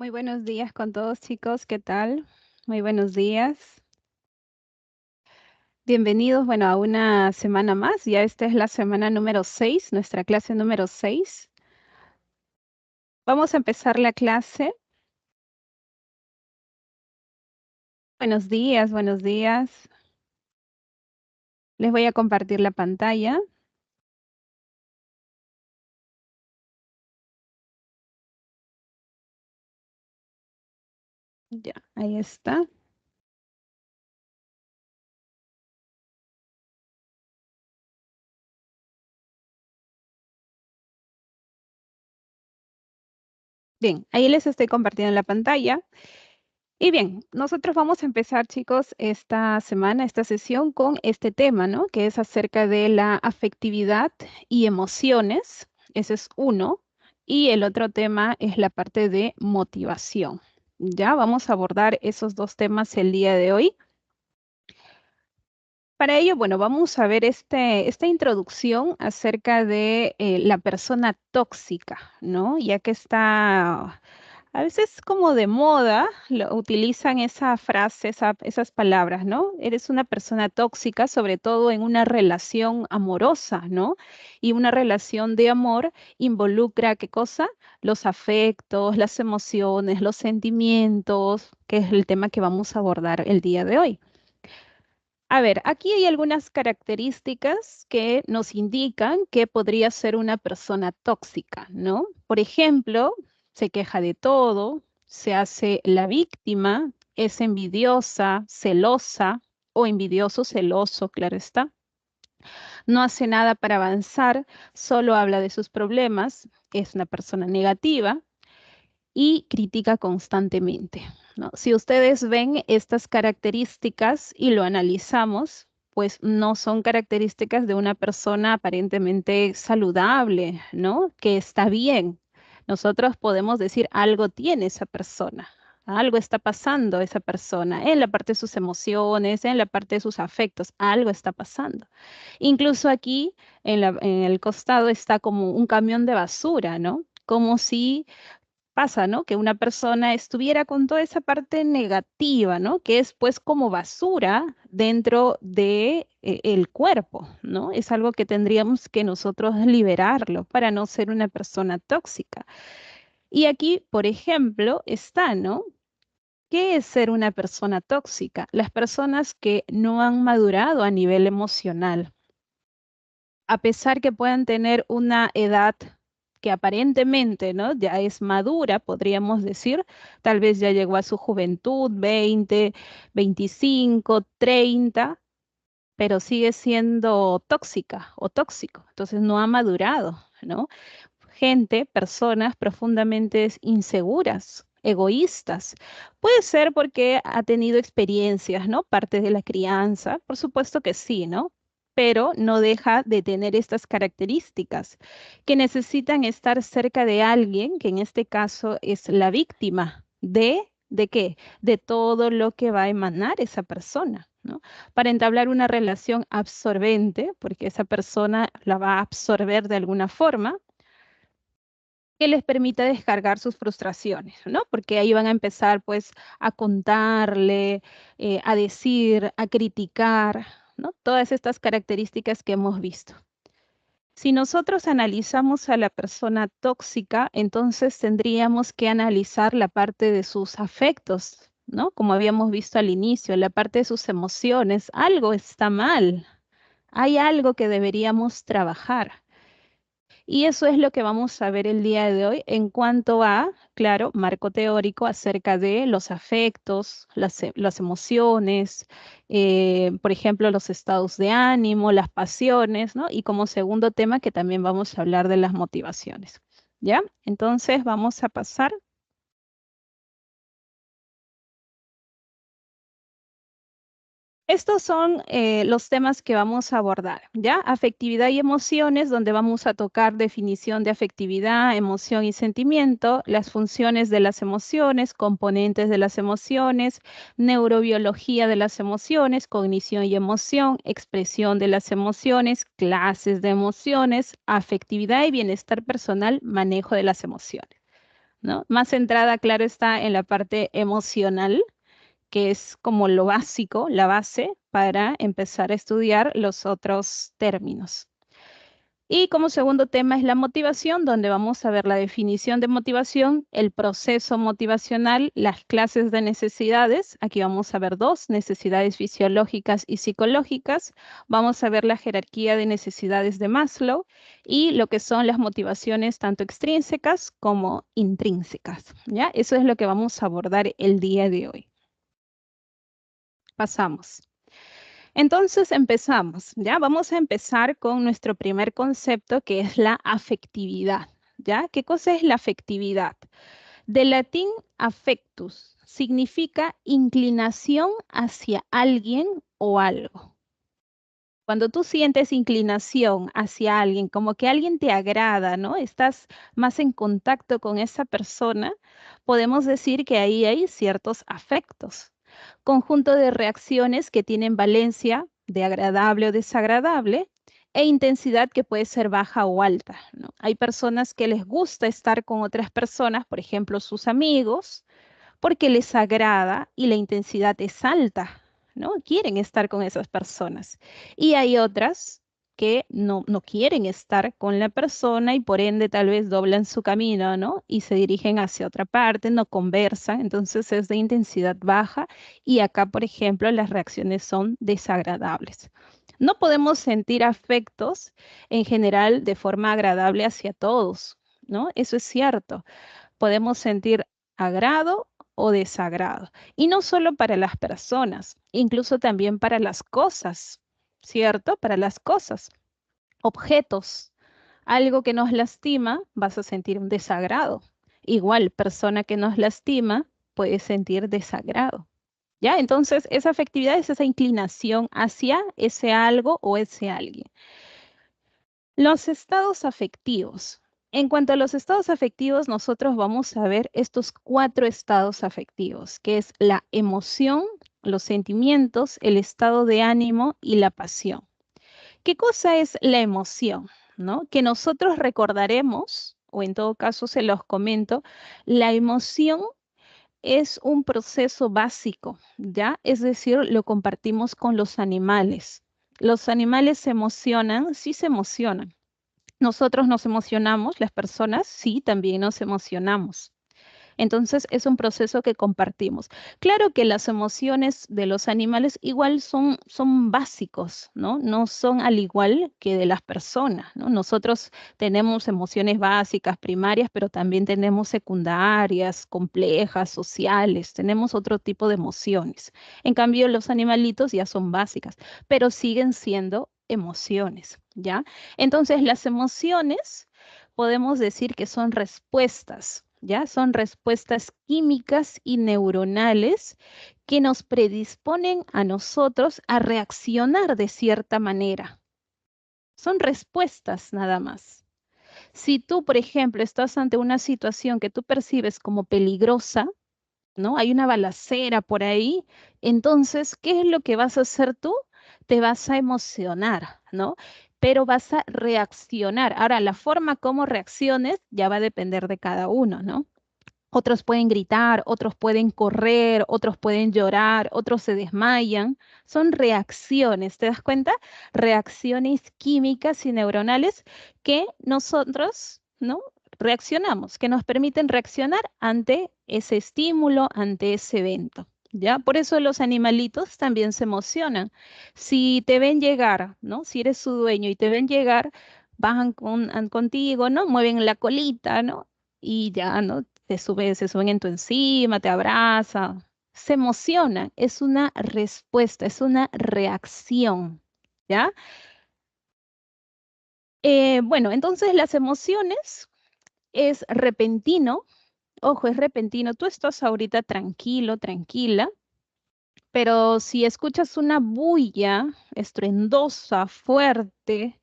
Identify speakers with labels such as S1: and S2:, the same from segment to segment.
S1: Muy buenos días con todos, chicos, ¿qué tal? Muy buenos días. Bienvenidos, bueno, a una semana más. Ya esta es la semana número 6, nuestra clase número 6. Vamos a empezar la clase. Buenos días, buenos días. Les voy a compartir la pantalla. Ya, ahí está. Bien, ahí les estoy compartiendo la pantalla. Y bien, nosotros vamos a empezar, chicos, esta semana, esta sesión con este tema, ¿no? Que es acerca de la afectividad y emociones. Ese es uno. Y el otro tema es la parte de motivación. Ya vamos a abordar esos dos temas el día de hoy. Para ello, bueno, vamos a ver esta introducción acerca de la persona tóxica, ¿no? Ya que está a veces como de moda, utilizan esa frase, esas palabras, ¿no? Eres una persona tóxica, sobre todo en una relación amorosa, ¿no? Y una relación de amor involucra, ¿qué cosa? Los afectos, las emociones, los sentimientos, que es el tema que vamos a abordar el día de hoy. A ver, aquí hay algunas características que nos indican que podría ser una persona tóxica, ¿no? Por ejemplo, se queja de todo, se hace la víctima, es envidiosa, celosa o envidioso, celoso, claro está. No hace nada para avanzar, solo habla de sus problemas, es una persona negativa y critica constantemente, ¿no? Si ustedes ven estas características y lo analizamos, pues no son características de una persona aparentemente saludable, ¿no? Que está bien. Nosotros podemos decir algo tiene esa persona. Algo está pasando esa persona en la parte de sus emociones, en la parte de sus afectos, algo está pasando. Incluso aquí en el costado está como un camión de basura, ¿no? Como si pasa, ¿no? Que una persona estuviera con toda esa parte negativa, ¿no? Que es pues como basura dentro de el cuerpo, ¿no? Es algo que tendríamos que nosotros liberarlo para no ser una persona tóxica. Y aquí, por ejemplo, está, ¿no? ¿Qué es ser una persona tóxica? Las personas que no han madurado a nivel emocional, a pesar que puedan tener una edad que aparentemente, ¿no? Ya es madura, podríamos decir, tal vez ya llegó a su juventud, 20, 25, 30, pero sigue siendo tóxica o tóxico, entonces no ha madurado, ¿no? Gente, personas profundamente inseguras, egoístas. Puede ser porque ha tenido experiencias, ¿no? Parte de la crianza, por supuesto que sí, ¿no? Pero no deja de tener estas características que necesitan estar cerca de alguien, que en este caso es la víctima ¿de qué? De todo lo que va a emanar esa persona, ¿no? Para entablar una relación absorbente, porque esa persona la va a absorber de alguna forma, que les permita descargar sus frustraciones, ¿no? Porque ahí van a empezar pues a contarle, a decir, a criticar, ¿no? Todas estas características que hemos visto. Si nosotros analizamos a la persona tóxica, entonces tendríamos que analizar la parte de sus afectos, ¿no? Como habíamos visto al inicio, la parte de sus emociones. Algo está mal, hay algo que deberíamos trabajar. Y eso es lo que vamos a ver el día de hoy en cuanto a, claro, marco teórico acerca de los afectos, las emociones, por ejemplo, los estados de ánimo, las pasiones, ¿no? Y como segundo tema que también vamos a hablar de las motivaciones. ¿Ya? Entonces vamos a pasar. Estos son los temas que vamos a abordar, ¿ya? Afectividad y emociones, donde vamos a tocar definición de afectividad, emoción y sentimiento, las funciones de las emociones, componentes de las emociones, neurobiología de las emociones, cognición y emoción, expresión de las emociones, clases de emociones, afectividad y bienestar personal, manejo de las emociones. ¿no? Más centrada, claro, está en la parte emocional, que es como lo básico, la base para empezar a estudiar los otros términos. Y como segundo tema es la motivación, donde vamos a ver la definición de motivación, el proceso motivacional, las clases de necesidades. Aquí vamos a ver dos, necesidades fisiológicas y psicológicas. Vamos a ver la jerarquía de necesidades de Maslow y lo que son las motivaciones tanto extrínsecas como intrínsecas. ¿Ya? Eso es lo que vamos a abordar el día de hoy. Pasamos. Entonces empezamos, ¿ya? Vamos a empezar con nuestro primer concepto que es la afectividad, ¿ya? ¿Qué cosa es la afectividad? Del latín affectus significa inclinación hacia alguien o algo. Cuando tú sientes inclinación hacia alguien, como que alguien te agrada, ¿no? Estás más en contacto con esa persona, podemos decir que ahí hay ciertos afectos, conjunto de reacciones que tienen valencia de agradable o desagradable e intensidad que puede ser baja o alta, ¿no? Hay personas que les gusta estar con otras personas, por ejemplo, sus amigos, porque les agrada y la intensidad es alta, ¿no? Quieren estar con esas personas. Y hay otras que no quieren estar con la persona y por ende tal vez doblan su camino, ¿no? Y se dirigen hacia otra parte, no conversan, entonces es de intensidad baja y acá, por ejemplo, las reacciones son desagradables. No podemos sentir afectos en general de forma agradable hacia todos, ¿no? Eso es cierto. Podemos sentir agrado o desagrado. Y no solo para las personas, incluso también para las cosas, ¿cierto? Para las cosas, objetos, algo que nos lastima, vas a sentir un desagrado. Igual, persona que nos lastima puede sentir desagrado. ¿Ya? Entonces, esa afectividad es esa inclinación hacia ese algo o ese alguien. Los estados afectivos. En cuanto a los estados afectivos, nosotros vamos a ver estos 4 estados afectivos, que es la emoción, los sentimientos, el estado de ánimo y la pasión. ¿Qué cosa es la emoción? ¿No? Que nosotros recordaremos, o en todo caso se los comento, la emoción es un proceso básico, ¿ya? Es decir, lo compartimos con los animales. Los animales se emocionan, sí se emocionan. Nosotros nos emocionamos, las personas sí, también nos emocionamos. Entonces es un proceso que compartimos. Claro que las emociones de los animales igual son básicos, ¿no? No son al igual que de las personas, ¿no? Nosotros tenemos emociones básicas, primarias, pero también tenemos secundarias, complejas, sociales, tenemos otro tipo de emociones. En cambio, los animalitos ya son básicas, pero siguen siendo emociones, ¿ya? Entonces, las emociones podemos decir que son respuestas, ¿ya? Son respuestas químicas y neuronales que nos predisponen a nosotros a reaccionar de cierta manera. Son respuestas nada más. Si tú, por ejemplo, estás ante una situación que tú percibes como peligrosa, ¿no? Hay una balacera por ahí, entonces, ¿qué es lo que vas a hacer tú? Te vas a emocionar, ¿no? Pero vas a reaccionar. Ahora, la forma como reacciones ya va a depender de cada uno, ¿no? Otros pueden gritar, otros pueden correr, otros pueden llorar, otros se desmayan. Son reacciones, ¿te das cuenta? Reacciones químicas y neuronales que nosotros, ¿no? Reaccionamos, que nos permiten reaccionar ante ese estímulo, ante ese evento. ¿Ya? Por eso los animalitos también se emocionan. Si te ven llegar, ¿no? Si eres su dueño y te ven llegar, bajan contigo, ¿no? Mueven la colita, ¿no? Y ya, ¿no? Se suben en tu encima, te abrazan, se emocionan, es una respuesta, es una reacción, ¿ya? Bueno, entonces las emociones es repentino, ojo, es repentino, tú estás ahorita tranquilo, tranquila, pero si escuchas una bulla estruendosa, fuerte,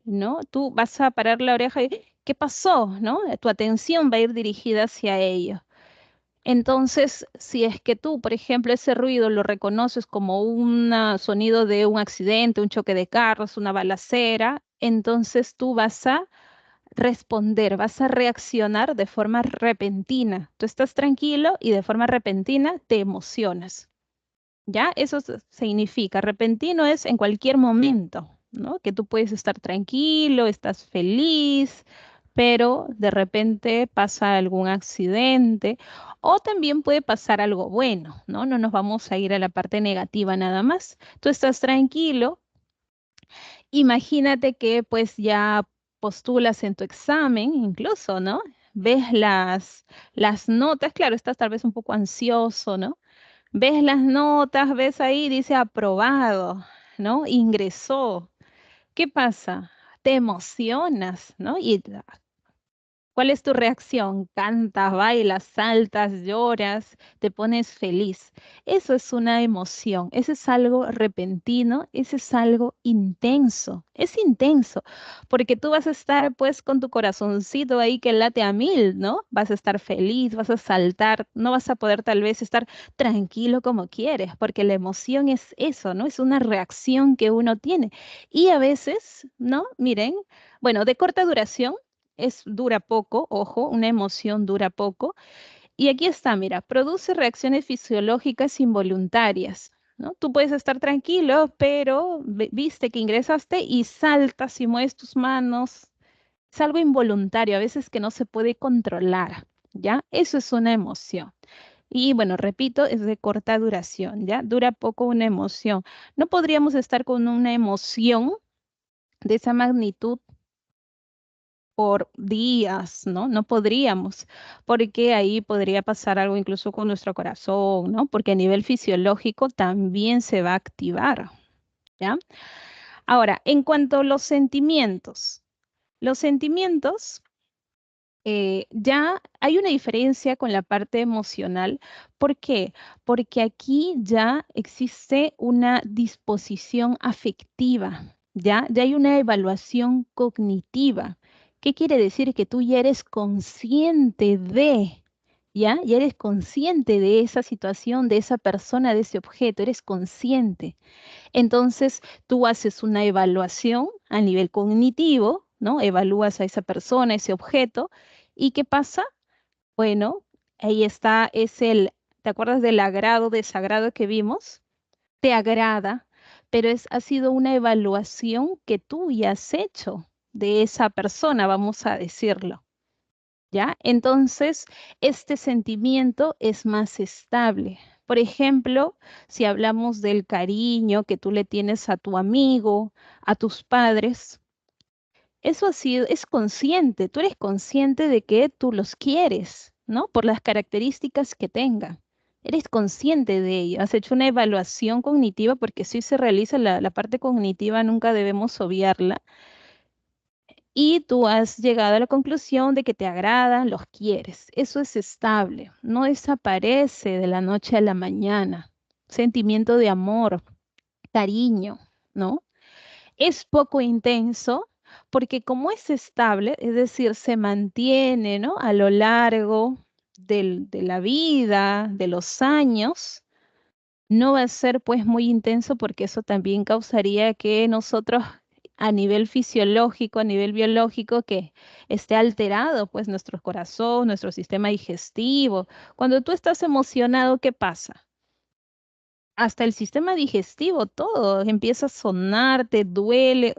S1: ¿no? Tú vas a parar la oreja y, ¿qué pasó? ¿No? Tu atención va a ir dirigida hacia ello. Entonces, si es que tú, por ejemplo, ese ruido lo reconoces como un sonido de un accidente, un choque de carros, una balacera, entonces tú vas a responder, vas a reaccionar de forma repentina. Tú estás tranquilo y de forma repentina te emocionas. ¿Ya? Eso significa, repentino es en cualquier momento, ¿no? Que tú puedes estar tranquilo, estás feliz, pero de repente pasa algún accidente o también puede pasar algo bueno, ¿no? No nos vamos a ir a la parte negativa nada más. Tú estás tranquilo, imagínate que pues ya postulas en tu examen incluso, ¿no? Ves las notas, claro, estás tal vez un poco ansioso, ¿no? Ves las notas, ves ahí, dice aprobado, ¿no? Ingresó. ¿Qué pasa? Te emocionas, ¿no? Y ¿cuál es tu reacción? Cantas, bailas, saltas, lloras, te pones feliz. Eso es una emoción, eso es algo repentino, eso es algo intenso. Es intenso, porque tú vas a estar pues con tu corazoncito ahí que late a mil, ¿no? Vas a estar feliz, vas a saltar, no vas a poder tal vez estar tranquilo como quieres, porque la emoción es eso, ¿no? Es una reacción que uno tiene. Y a veces, ¿no? Miren, bueno, de corta duración dura poco, ojo, una emoción dura poco. Y aquí está, mira, produce reacciones fisiológicas involuntarias, ¿no? Tú puedes estar tranquilo, pero viste que ingresaste y saltas y mueves tus manos. Es algo involuntario, a veces que no se puede controlar, ¿ya? Eso es una emoción. Y bueno, repito, es de corta duración, ¿ya? Dura poco una emoción. No podríamos estar con una emoción de esa magnitud por días, ¿no? No podríamos, porque ahí podría pasar algo incluso con nuestro corazón, ¿no? Porque a nivel fisiológico también se va a activar, ¿ya? Ahora, en cuanto a los sentimientos, ya hay una diferencia con la parte emocional. ¿Por qué? Porque aquí ya existe una disposición afectiva, ¿ya? Ya hay una evaluación cognitiva. ¿Qué quiere decir? Que tú ya eres consciente de, ¿ya? Ya eres consciente de esa situación, de esa persona, de ese objeto, eres consciente. Entonces, tú haces una evaluación a nivel cognitivo, ¿no? Evalúas a esa persona, ese objeto, ¿y qué pasa? Bueno, ahí está, ¿te acuerdas del agrado, desagrado que vimos? Te agrada, pero ha sido una evaluación que tú ya has hecho de esa persona, vamos a decirlo. ¿Ya? Entonces, este sentimiento es más estable. Por ejemplo, si hablamos del cariño que tú le tienes a tu amigo, a tus padres, eso ha sido, es consciente, tú eres consciente de que tú los quieres, ¿no? Por las características que tengan. Eres consciente de ello, has hecho una evaluación cognitiva porque si se realiza la parte cognitiva, nunca debemos obviarla y tú has llegado a la conclusión de que te agradan, los quieres. Eso es estable, no desaparece de la noche a la mañana. Sentimiento de amor, cariño, ¿no? Es poco intenso porque como es estable, es decir, se mantiene, ¿no? A lo largo de la vida, de los años, no va a ser pues muy intenso porque eso también causaría que nosotros a nivel fisiológico, a nivel biológico, que esté alterado pues nuestro corazón, nuestro sistema digestivo. Cuando tú estás emocionado, ¿qué pasa? Hasta el sistema digestivo, todo empieza a sonar, te duele,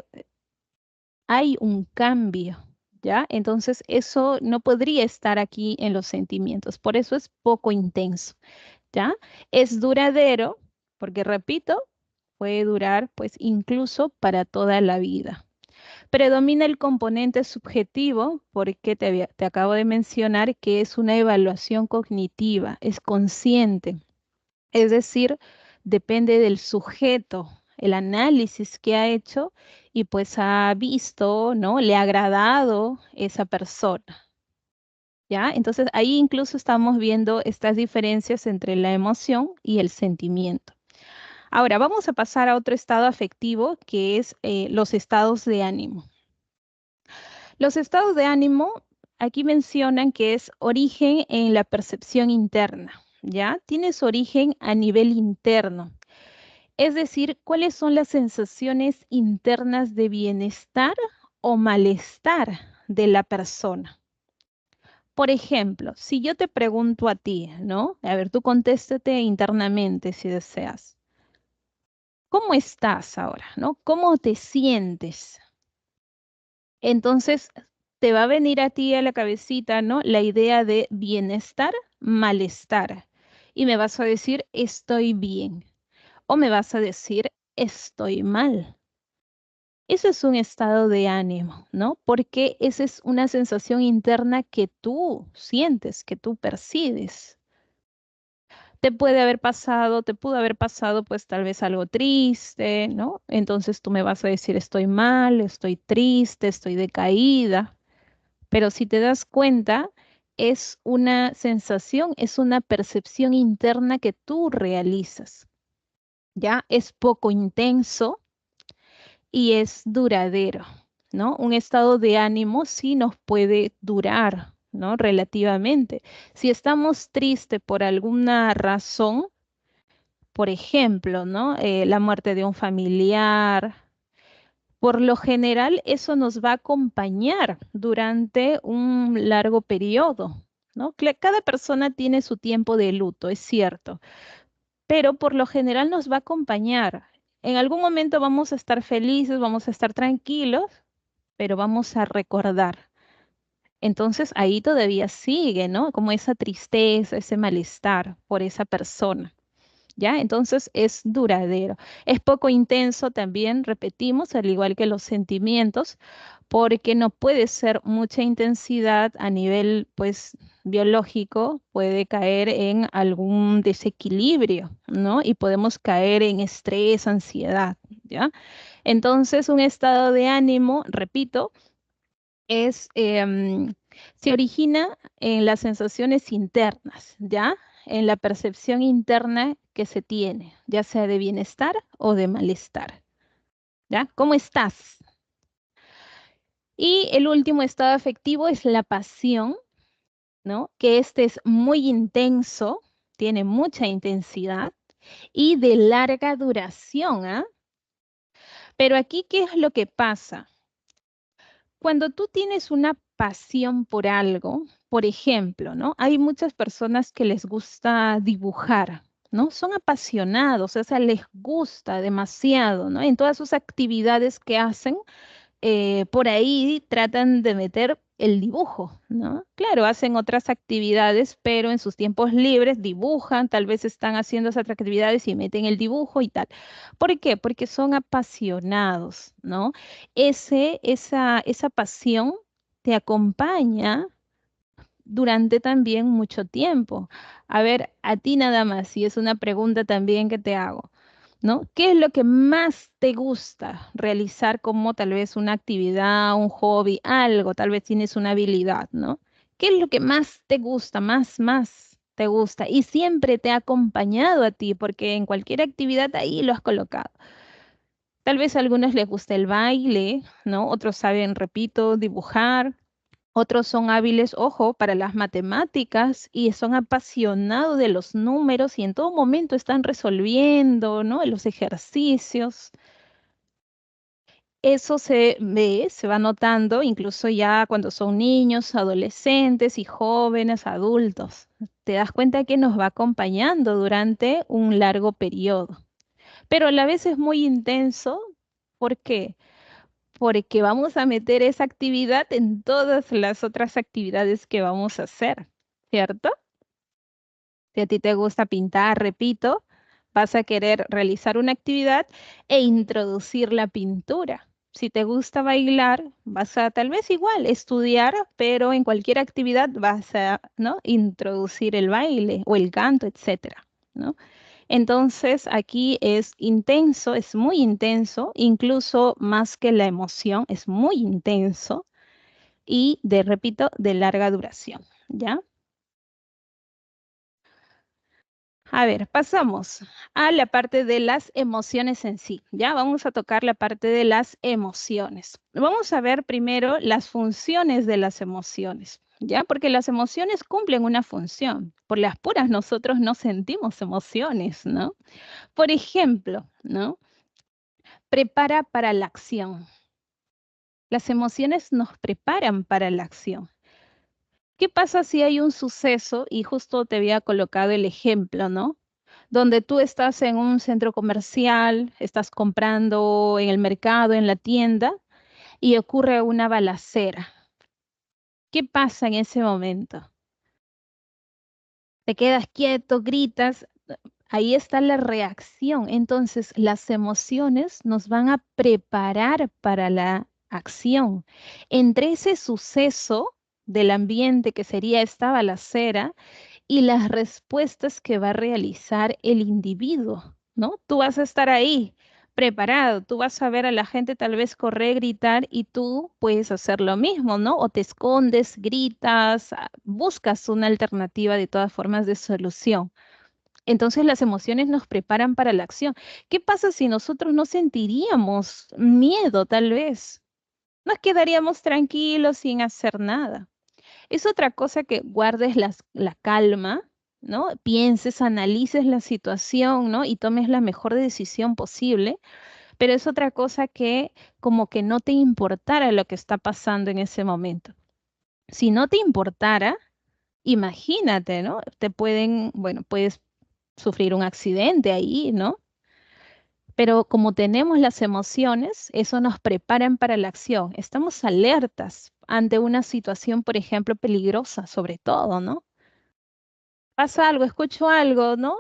S1: hay un cambio, ¿ya? Entonces eso no podría estar aquí en los sentimientos, por eso es poco intenso. ¿Ya? Es duradero, porque repito, puede durar pues incluso para toda la vida. Predomina el componente subjetivo, porque te acabo de mencionar que es una evaluación cognitiva, es consciente, es decir, depende del sujeto, el análisis que ha hecho y pues ha visto, ¿no? Le ha agradado esa persona. ¿Ya? Entonces ahí incluso estamos viendo estas diferencias entre la emoción y el sentimiento. Ahora vamos a pasar a otro estado afectivo que es los estados de ánimo. Los estados de ánimo aquí mencionan que es origen en la percepción interna, ¿ya? Tiene su origen a nivel interno. Es decir, cuáles son las sensaciones internas de bienestar o malestar, de la persona. Por ejemplo, si yo te pregunto a ti, ¿no? A ver, tú contéstate internamente si deseas. ¿Cómo estás ahora, no? ¿Cómo te sientes? Entonces, te va a venir a ti a la cabecita, ¿no? La idea de bienestar, malestar. Y me vas a decir, estoy bien. O me vas a decir, estoy mal. Eso es un estado de ánimo, ¿no? Porque esa es una sensación interna que tú sientes, que tú percibes. Te pudo haber pasado pues tal vez algo triste, ¿no? Entonces tú me vas a decir, estoy mal, estoy triste, estoy decaída. Pero si te das cuenta, es una sensación, es una percepción interna que tú realizas, ¿ya? Es poco intenso y es duradero, ¿no? Un estado de ánimo sí nos puede durar, ¿no? Relativamente. Si estamos tristes por alguna razón, por ejemplo, ¿no? La muerte de un familiar. Por lo general, eso nos va a acompañar durante un largo periodo, ¿no? Cada persona tiene su tiempo de luto, es cierto, pero por lo general nos va a acompañar. En algún momento vamos a estar felices, vamos a estar tranquilos, pero vamos a recordar. Entonces ahí todavía sigue, ¿no? Como esa tristeza, ese malestar por esa persona. ¿Ya? Entonces es duradero. Es poco intenso también, repetimos, al igual que los sentimientos, porque no puede ser mucha intensidad a nivel, pues, biológico, puede caer en algún desequilibrio, ¿no? Y podemos caer en estrés, ansiedad, ¿ya? Entonces, un estado de ánimo, repito, es, se origina en las sensaciones internas, ¿ya? En la percepción interna que se tiene, ya sea de bienestar o de malestar, ¿ya? ¿Cómo estás? Y el último estado afectivo es la pasión, ¿no? Que este es muy intenso, tiene mucha intensidad y de larga duración, ¿ah? Pero aquí, ¿qué es lo que pasa? Cuando tú tienes una pasión por algo, por ejemplo, ¿no? Hay muchas personas que les gusta dibujar, ¿no? Son apasionados, o sea, les gusta demasiado, ¿no? En todas sus actividades que hacen, por ahí tratan de meter el dibujo, ¿no? Claro, hacen otras actividades, pero en sus tiempos libres dibujan, tal vez están haciendo esas actividades y meten el dibujo y tal. ¿Por qué? Porque son apasionados, ¿no? Esa pasión te acompaña durante también mucho tiempo. A ver, a ti nada más, y es una pregunta también que te hago. ¿No? ¿Qué es lo que más te gusta realizar como tal vez una actividad, un hobby, algo? Tal vez tienes una habilidad, ¿no? ¿Qué es lo que más te gusta, más te gusta? Y siempre te ha acompañado a ti, porque en cualquier actividad ahí lo has colocado. Tal vez a algunos les gusta el baile, ¿no? Otros saben, repito, dibujar. Otros son hábiles, ojo, para las matemáticas y son apasionados de los números y en todo momento están resolviendo, ¿no? Los ejercicios. Eso se ve, se va notando incluso ya cuando son niños, adolescentes y jóvenes, adultos. Te das cuenta que nos va acompañando durante un largo periodo. Pero a la vez es muy intenso. ¿Por qué? Porque vamos a meter esa actividad en todas las otras actividades que vamos a hacer, ¿cierto? Si a ti te gusta pintar, repito, vas a querer realizar una actividad e introducir la pintura. Si te gusta bailar, vas a tal vez igual estudiar, pero en cualquier actividad vas a, ¿no? Introducir el baile o el canto, etcétera, ¿no? Entonces, aquí es intenso, es muy intenso, incluso más que la emoción, es muy intenso y repito, de larga duración, ¿ya? A ver, pasamos a la parte de las emociones en sí, ¿ya? Vamos a tocar la parte de las emociones. Vamos a ver primero las funciones de las emociones, ¿ya? Porque las emociones cumplen una función. Por las puras nosotros no sentimos emociones, ¿no? Por ejemplo, ¿no? Prepara para la acción. Las emociones nos preparan para la acción. ¿Qué pasa si hay un suceso? Y justo te había colocado el ejemplo, ¿no? Donde tú estás en un centro comercial, estás comprando en el mercado, en la tienda, y ocurre una balacera. ¿Qué pasa en ese momento? Te quedas quieto, gritas, ahí está la reacción. Entonces, las emociones nos van a preparar para la acción. Entre ese suceso del ambiente que sería esta balacera y las respuestas que va a realizar el individuo, ¿no? Tú vas a estar ahí preparado, tú vas a ver a la gente tal vez correr, gritar y tú puedes hacer lo mismo, ¿no? O te escondes, gritas, buscas una alternativa de todas formas de solución. Entonces las emociones nos preparan para la acción. ¿Qué pasa si nosotros no sentiríamos miedo tal vez? Nos quedaríamos tranquilos sin hacer nada. Es otra cosa que guardes la calma, ¿no? Pienses, analices la situación, ¿no? Y tomes la mejor decisión posible, pero es otra cosa que como que no te importara lo que está pasando en ese momento. Si no te importara, imagínate, ¿no? Te pueden, bueno, puedes sufrir un accidente ahí, ¿no? Pero como tenemos las emociones, eso nos preparan para la acción. Estamos alertas ante una situación, por ejemplo, peligrosa, sobre todo, ¿no? Pasa algo, escucho algo, ¿no?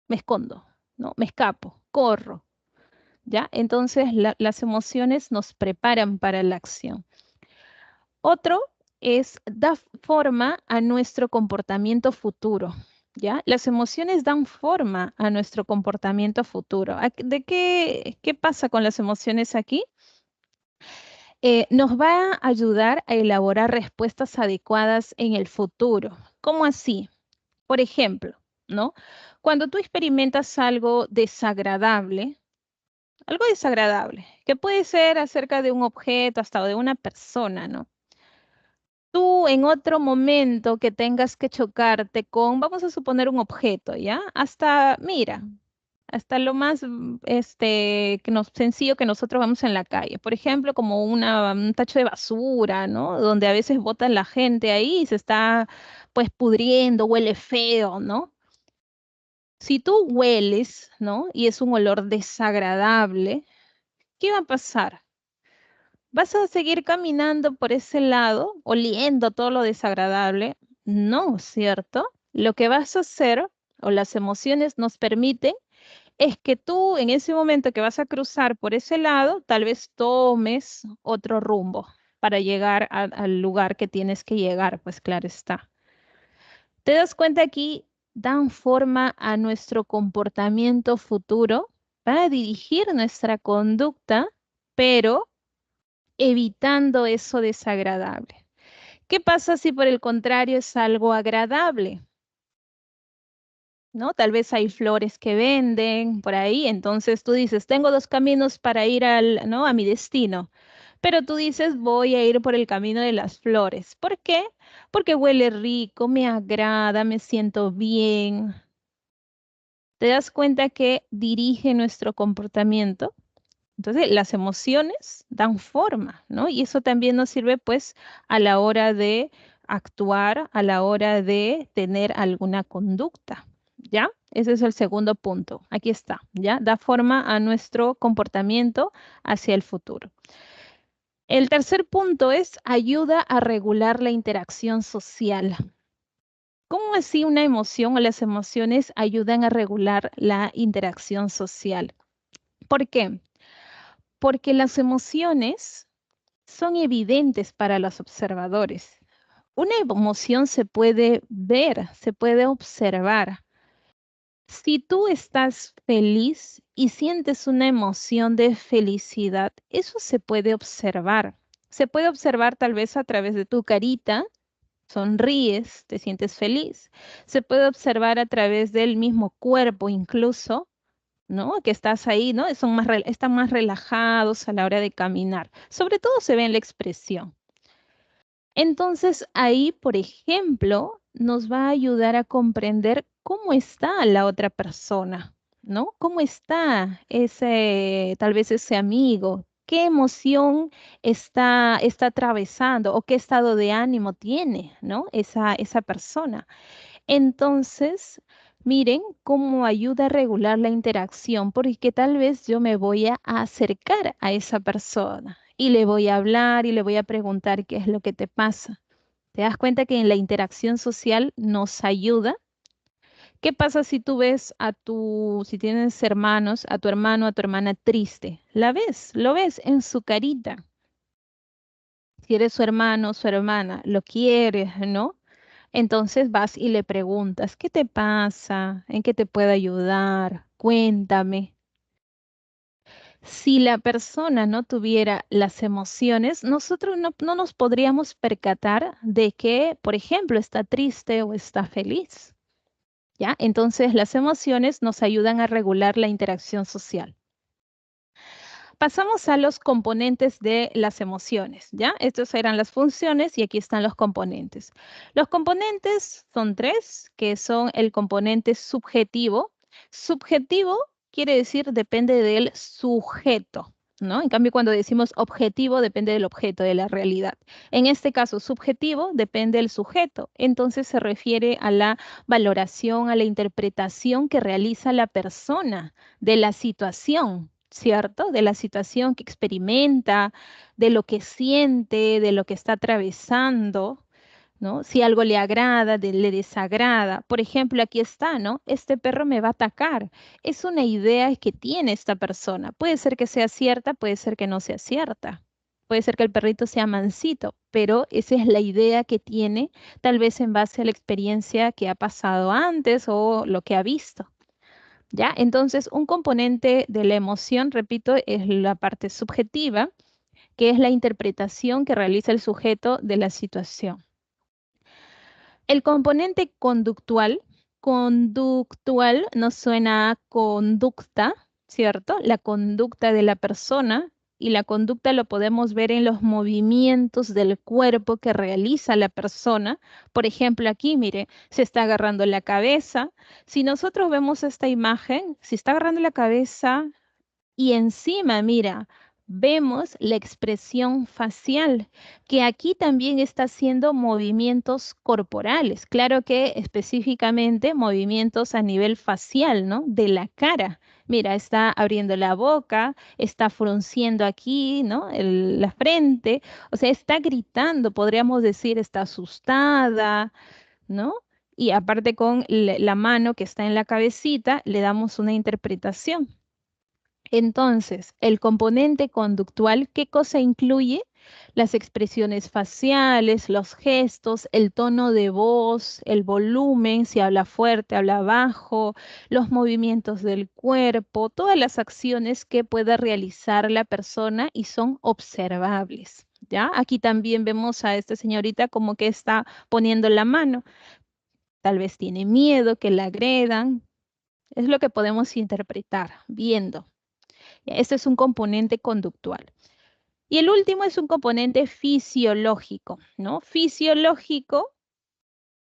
S1: Me escondo, ¿no? Me escapo, corro, ¿ya? Entonces las emociones nos preparan para la acción. Otro es da forma a nuestro comportamiento futuro, ¿ya? Las emociones dan forma a nuestro comportamiento futuro. ¿De qué pasa con las emociones aquí? Nos va a ayudar a elaborar respuestas adecuadas en el futuro. ¿Cómo así? Por ejemplo, ¿no? Cuando tú experimentas algo desagradable, que puede ser acerca de un objeto, hasta de una persona, ¿no? Tú en otro momento que tengas que chocarte con, vamos a suponer un objeto, ¿ya? Hasta, mira, hasta lo más sencillo que nosotros vemos en la calle. Por ejemplo, como un tacho de basura, ¿no? Donde a veces botan la gente ahí y se está pues pudriendo, huele feo, ¿no? Si tú hueles, ¿no? Y es un olor desagradable, ¿qué va a pasar? ¿Vas a seguir caminando por ese lado, oliendo todo lo desagradable? No, ¿cierto? Lo que vas a hacer, o las emociones nos permiten, es que tú en ese momento que vas a cruzar por ese lado, tal vez tomes otro rumbo para llegar al lugar que tienes que llegar, pues claro está. ¿Te das cuenta aquí? Dan forma a nuestro comportamiento futuro para dirigir nuestra conducta, pero evitando eso desagradable. ¿Qué pasa si por el contrario es algo agradable? ¿No? Tal vez hay flores que venden por ahí, entonces tú dices, tengo dos caminos para ir ¿no? a mi destino, pero tú dices, voy a ir por el camino de las flores. ¿Por qué? Porque huele rico, me agrada, me siento bien. ¿Te das cuenta que dirige nuestro comportamiento? Entonces, las emociones dan forma, ¿no? Y eso también nos sirve, pues, a la hora de actuar, a la hora de tener alguna conducta, ¿ya? Ese es el segundo punto. Aquí está, ¿ya? Da forma a nuestro comportamiento hacia el futuro. El tercer punto es ayuda a regular la interacción social. ¿Cómo así una emoción o las emociones ayudan a regular la interacción social? ¿Por qué? Porque las emociones son evidentes para los observadores. Una emoción se puede ver, se puede observar. Si tú estás feliz y sientes una emoción de felicidad, eso se puede observar. Se puede observar tal vez a través de tu carita, sonríes, te sientes feliz. Se puede observar a través del mismo cuerpo incluso, ¿no? Que estás ahí, ¿no? Están más relajados a la hora de caminar. Sobre todo se ve en la expresión. Entonces ahí, por ejemplo, nos va a ayudar a comprender cómo está la otra persona, ¿no? ¿Cómo está tal vez ese amigo? qué emoción está atravesando o qué estado de ánimo tiene, ¿no? Esa persona. Entonces, miren cómo ayuda a regular la interacción, porque tal vez yo me voy a acercar a esa persona y le voy a hablar y le voy a preguntar qué es lo que te pasa. ¿Te das cuenta que en la interacción social nos ayuda? ¿Qué pasa si tú ves si tienes hermanos, a tu hermano, a tu hermana triste? La ves, lo ves en su carita. Si eres su hermano, su hermana, lo quieres, ¿no? Entonces vas y le preguntas, ¿qué te pasa? ¿En qué te puedo ayudar? Cuéntame. Si la persona no tuviera las emociones, nosotros no nos podríamos percatar de que, por ejemplo, está triste o está feliz. ¿Ya? Entonces, las emociones nos ayudan a regular la interacción social. Pasamos a los componentes de las emociones, ¿ya? Estas eran las funciones y aquí están los componentes. Los componentes son tres, que son el componente subjetivo. Subjetivo quiere decir depende del sujeto, ¿no? En cambio, cuando decimos objetivo, depende del objeto, de la realidad. En este caso, subjetivo depende del sujeto. Entonces, se refiere a la valoración, a la interpretación que realiza la persona de la situación, ¿cierto? De la situación que experimenta, de lo que siente, de lo que está atravesando, ¿no? Si algo le agrada, le desagrada. Por ejemplo, aquí está, ¿no? Este perro me va a atacar. Es una idea que tiene esta persona. Puede ser que sea cierta, puede ser que no sea cierta. Puede ser que el perrito sea mansito, pero esa es la idea que tiene, tal vez en base a la experiencia que ha pasado antes o lo que ha visto. ¿Ya? Entonces, un componente de la emoción, repito, es la parte subjetiva, que es la interpretación que realiza el sujeto de la situación. El componente conductual nos suena a conducta, ¿cierto? La conducta de la persona y la conducta lo podemos ver en los movimientos del cuerpo que realiza la persona. Por ejemplo, aquí, mire, se está agarrando la cabeza. Si nosotros vemos esta imagen, si está agarrando la cabeza, y encima, mira, vemos la expresión facial, que aquí también está haciendo movimientos corporales. Claro que específicamente movimientos a nivel facial, ¿no? De la cara. Mira, está abriendo la boca, está frunciendo aquí, ¿no? La frente. O sea, está gritando, podríamos decir, está asustada, ¿no? Y aparte con la mano que está en la cabecita, le damos una interpretación. Entonces, el componente conductual, ¿qué cosa incluye? Las expresiones faciales, los gestos, el tono de voz, el volumen, si habla fuerte, habla bajo, los movimientos del cuerpo, todas las acciones que pueda realizar la persona y son observables. ¿Ya? Aquí también vemos a esta señorita como que está poniendo la mano. Tal vez tiene miedo que la agredan. Es lo que podemos interpretar viendo. Este es un componente conductual. Y el último es un componente fisiológico, ¿no? Fisiológico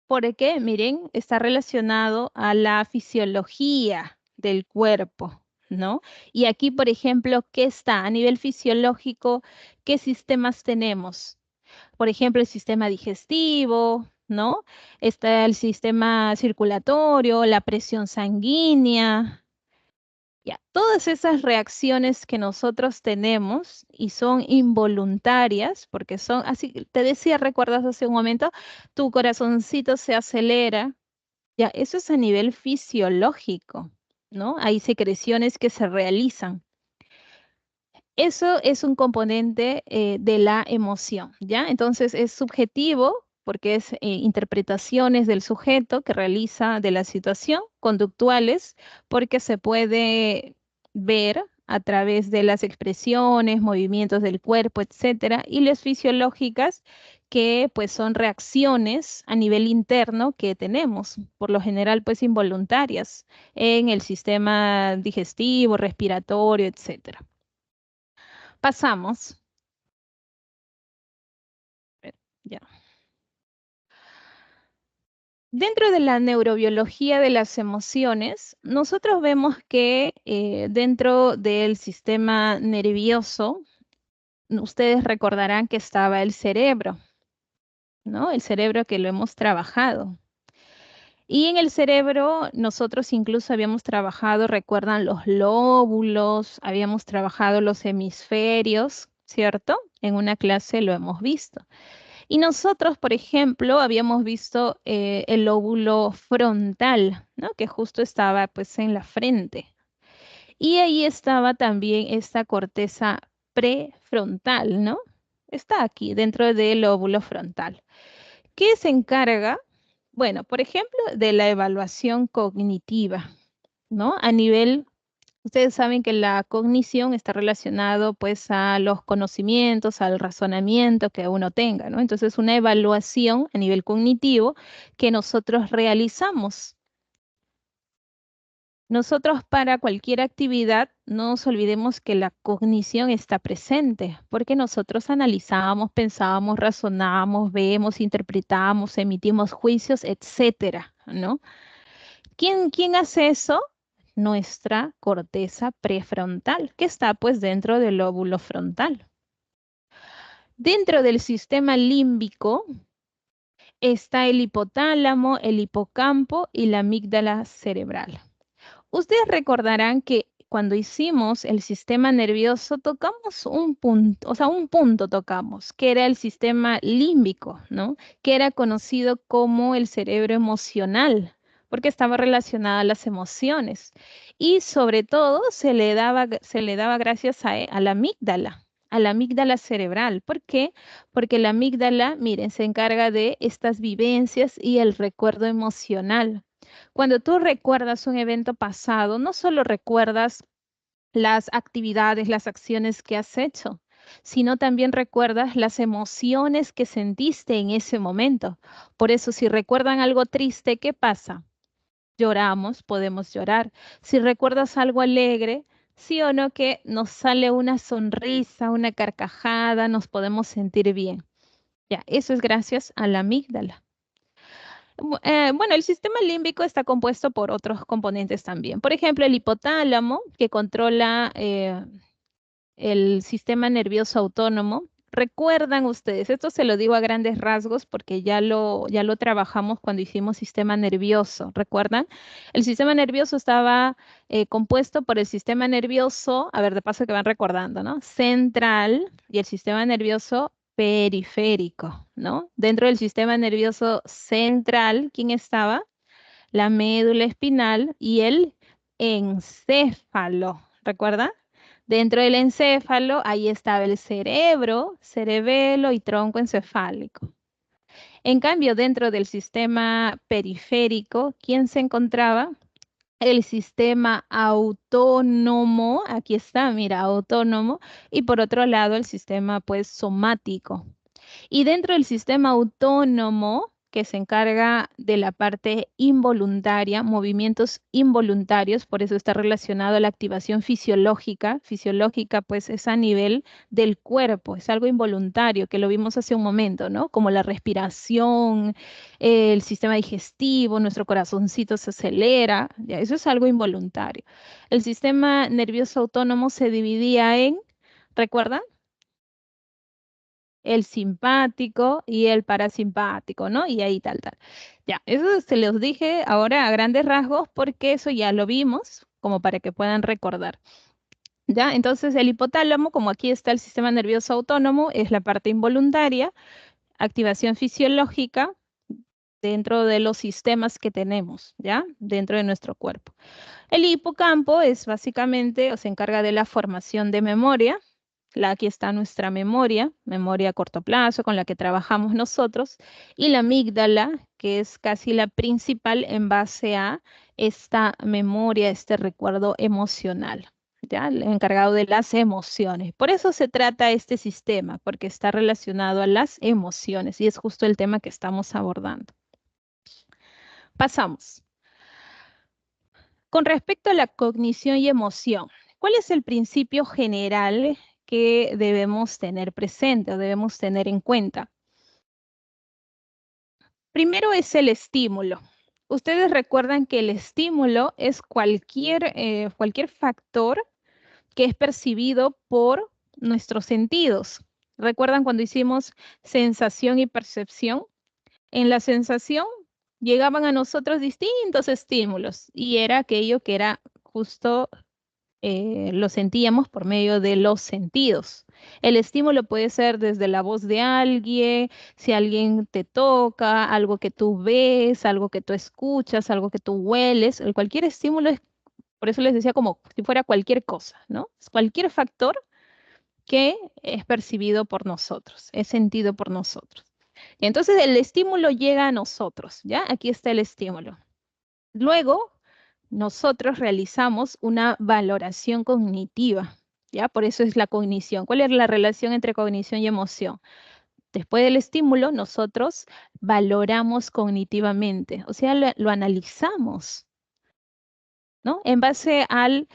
S1: porque, miren, está relacionado a la fisiología del cuerpo, ¿no? Y aquí, por ejemplo, ¿qué está a nivel fisiológico? ¿Qué sistemas tenemos? Por ejemplo, el sistema digestivo, ¿no? Está el sistema circulatorio, la presión sanguínea, ya, todas esas reacciones que nosotros tenemos y son involuntarias, porque son, así te decía, recuerdas hace un momento, tu corazoncito se acelera, ya, eso es a nivel fisiológico, ¿no? Hay secreciones que se realizan. Eso es un componente de la emoción, ¿ya? Entonces es subjetivo porque es interpretaciones del sujeto que realiza de la situación, conductuales, porque se puede ver a través de las expresiones, movimientos del cuerpo, etcétera, y las fisiológicas que pues son reacciones a nivel interno que tenemos, por lo general pues involuntarias en el sistema digestivo, respiratorio, etcétera. Pasamos. Ya. Dentro de la neurobiología de las emociones, nosotros vemos que dentro del sistema nervioso ustedes recordarán que estaba el cerebro, ¿no? El cerebro que lo hemos trabajado. Y en el cerebro nosotros incluso habíamos trabajado, recuerdan, los lóbulos, habíamos trabajado los hemisferios, ¿cierto? En una clase lo hemos visto. Y nosotros, por ejemplo, habíamos visto el lóbulo frontal, ¿no? Que justo estaba pues en la frente. Y ahí estaba también esta corteza prefrontal, ¿no? Está aquí, dentro del lóbulo frontal. ¿Qué se encarga? Bueno, por ejemplo, de la evaluación cognitiva, ¿no? A nivel, ustedes saben que la cognición está relacionado pues a los conocimientos, al razonamiento que uno tenga, ¿no? Entonces, una evaluación a nivel cognitivo que nosotros realizamos. Nosotros para cualquier actividad no nos olvidemos que la cognición está presente, porque nosotros analizamos, pensábamos, razonábamos, vemos, interpretamos, emitimos juicios, etcétera, ¿no? ¿Quién hace eso? Nuestra corteza prefrontal, que está pues dentro del lóbulo frontal. Dentro del sistema límbico está el hipotálamo, el hipocampo y la amígdala cerebral. Ustedes recordarán que cuando hicimos el sistema nervioso tocamos un punto, o sea, un punto tocamos, que era el sistema límbico, ¿no? Que era conocido como el cerebro emocional, porque estaba relacionado a las emociones. Y sobre todo se le daba gracias a la amígdala cerebral. ¿Por qué? Porque la amígdala, miren, se encarga de estas vivencias y el recuerdo emocional. Cuando tú recuerdas un evento pasado, no solo recuerdas las actividades, las acciones que has hecho, sino también recuerdas las emociones que sentiste en ese momento. Por eso, si recuerdan algo triste, ¿qué pasa? Lloramos, podemos llorar. Si recuerdas algo alegre, sí o no que nos sale una sonrisa, una carcajada, nos podemos sentir bien. Ya, eso es gracias a la amígdala. Bueno, el sistema límbico está compuesto por otros componentes también. Por ejemplo, el hipotálamo, que controla el sistema nervioso autónomo. ¿Recuerdan ustedes? Esto se lo digo a grandes rasgos porque ya lo trabajamos cuando hicimos sistema nervioso. ¿Recuerdan? El sistema nervioso estaba compuesto por el sistema nervioso, a ver, de paso que van recordando, ¿no? Central y el sistema nervioso periférico, ¿no? Dentro del sistema nervioso central, ¿quién estaba? La médula espinal y el encéfalo. ¿Recuerda? Dentro del encéfalo, ahí estaba el cerebro, cerebelo y tronco encefálico. En cambio, dentro del sistema periférico, ¿quién se encontraba? El sistema autónomo, aquí está, mira, autónomo, y por otro lado el sistema pues somático. Y dentro del sistema autónomo, que se encarga de la parte involuntaria, movimientos involuntarios, por eso está relacionado a la activación fisiológica. Fisiológica, pues es a nivel del cuerpo, es algo involuntario, que lo vimos hace un momento, ¿no? Como la respiración, el sistema digestivo, nuestro corazoncito se acelera, ya, eso es algo involuntario. El sistema nervioso autónomo se dividía en, ¿recuerdan? El simpático y el parasimpático, ¿no? Y ahí tal, tal. Ya, eso se los dije ahora a grandes rasgos porque eso ya lo vimos, como para que puedan recordar. ¿Ya? Entonces el hipotálamo, como aquí está el sistema nervioso autónomo, es la parte involuntaria, activación fisiológica dentro de los sistemas que tenemos, ¿ya? Dentro de nuestro cuerpo. El hipocampo es básicamente, o se encarga de la formación de memoria. Aquí está nuestra memoria, memoria a corto plazo con la que trabajamos nosotros, y la amígdala, que es casi la principal en base a esta memoria, este recuerdo emocional, ¿ya? El encargado de las emociones. Por eso se trata este sistema, porque está relacionado a las emociones y es justo el tema que estamos abordando. Pasamos. Con respecto a la cognición y emoción, ¿cuál es el principio general que debemos tener presente o debemos tener en cuenta? Primero es el estímulo. Ustedes recuerdan que el estímulo es cualquier factor que es percibido por nuestros sentidos. ¿Recuerdan cuando hicimos sensación y percepción? En la sensación llegaban a nosotros distintos estímulos y era aquello que era justo, lo sentíamos por medio de los sentidos. El estímulo puede ser desde la voz de alguien, si alguien te toca, algo que tú ves, algo que tú escuchas, algo que tú hueles. Cualquier estímulo es, por eso les decía, como si fuera cualquier cosa, ¿no? Es cualquier factor que es percibido por nosotros, es sentido por nosotros. Y entonces el estímulo llega a nosotros, ¿ya? Aquí está el estímulo. Luego, nosotros realizamos una valoración cognitiva, ¿ya? Por eso es la cognición. ¿Cuál es la relación entre cognición y emoción? Después del estímulo, nosotros valoramos cognitivamente, o sea, lo analizamos, ¿no? En base al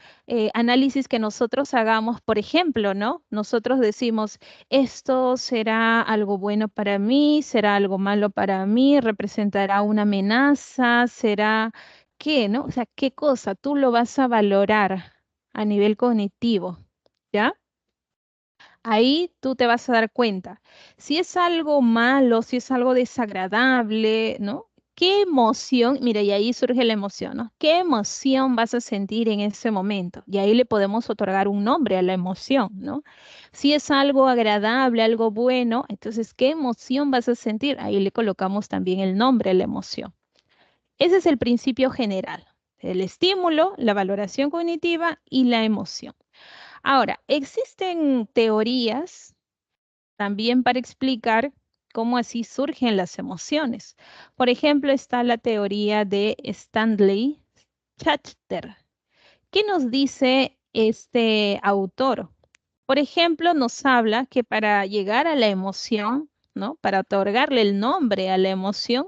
S1: análisis que nosotros hagamos, por ejemplo, ¿no? Nosotros decimos, esto será algo bueno para mí, será algo malo para mí, representará una amenaza, será qué, ¿no? O sea, qué cosa tú lo vas a valorar a nivel cognitivo, ¿ya? Ahí tú te vas a dar cuenta. Si es algo malo, si es algo desagradable, ¿no? ¿Qué emoción? Mira, y ahí surge la emoción, ¿no? ¿Qué emoción vas a sentir en ese momento? Y ahí le podemos otorgar un nombre a la emoción, ¿no? Si es algo agradable, algo bueno, entonces, ¿qué emoción vas a sentir? Ahí le colocamos también el nombre a la emoción. Ese es el principio general. El estímulo, la valoración cognitiva y la emoción. Ahora, existen teorías también para explicar cómo así surgen las emociones. Por ejemplo, está la teoría de Stanley Schachter. ¿Qué nos dice este autor? Por ejemplo, nos habla que para llegar a la emoción, ¿no? Para otorgarle el nombre a la emoción,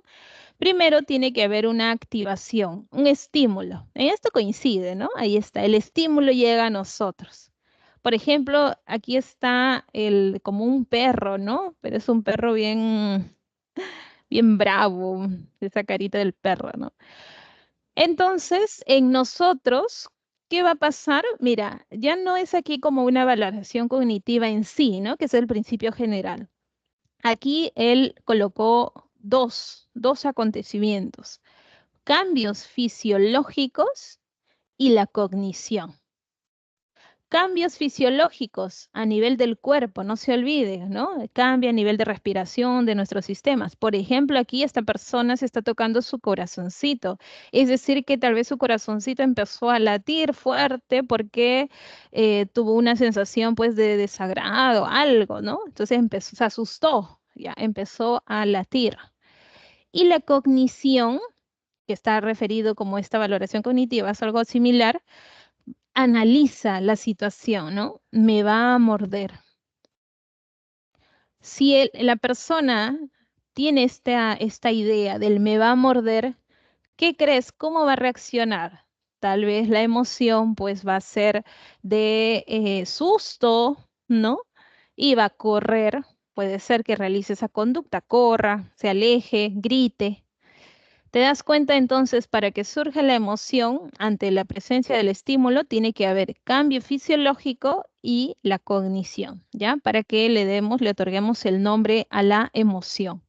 S1: primero tiene que haber una activación, un estímulo. En esto coincide, ¿no? Ahí está, el estímulo llega a nosotros. Por ejemplo, aquí está como un perro, ¿no? Pero es un perro bien, bien bravo, esa carita del perro, ¿no? Entonces, en nosotros, ¿qué va a pasar? Mira, ya no es aquí como una valoración cognitiva en sí, ¿no? Que es el principio general. Aquí él colocó dos acontecimientos: cambios fisiológicos y la cognición. Cambios fisiológicos a nivel del cuerpo, no se olvide, ¿no? Cambia a nivel de respiración de nuestros sistemas. Por ejemplo, aquí esta persona se está tocando su corazoncito. Es decir, que tal vez su corazoncito empezó a latir fuerte porque tuvo una sensación pues de desagrado, algo, ¿no? Entonces empezó, se asustó, ya empezó a latir. Y la cognición, que está referido como esta valoración cognitiva, es algo similar, analiza la situación, ¿no? Me va a morder. Si la persona tiene esta idea del me va a morder, ¿qué crees? ¿Cómo va a reaccionar? Tal vez la emoción pues va a ser de susto, ¿no? Y va a correr, puede ser que realice esa conducta, corra, se aleje, grite. Te das cuenta entonces, para que surja la emoción ante la presencia del estímulo, tiene que haber cambio fisiológico y la cognición, ¿ya? Para que le otorguemos el nombre a la emoción.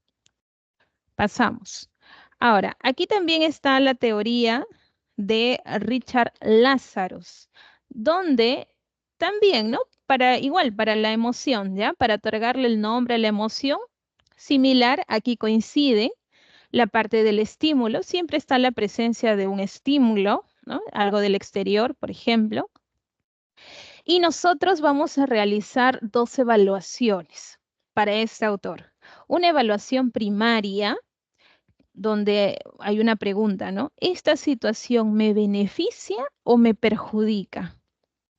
S1: Pasamos. Ahora, aquí también está la teoría de Richard Lazarus, donde también, ¿no? Igual, para la emoción, ¿ya? Para otorgarle el nombre a la emoción, similar, aquí coincide la parte del estímulo, siempre está la presencia de un estímulo, ¿no? Algo del exterior, por ejemplo. Y nosotros vamos a realizar dos evaluaciones para este autor. Una evaluación primaria, donde hay una pregunta, ¿no? ¿Esta situación me beneficia o me perjudica?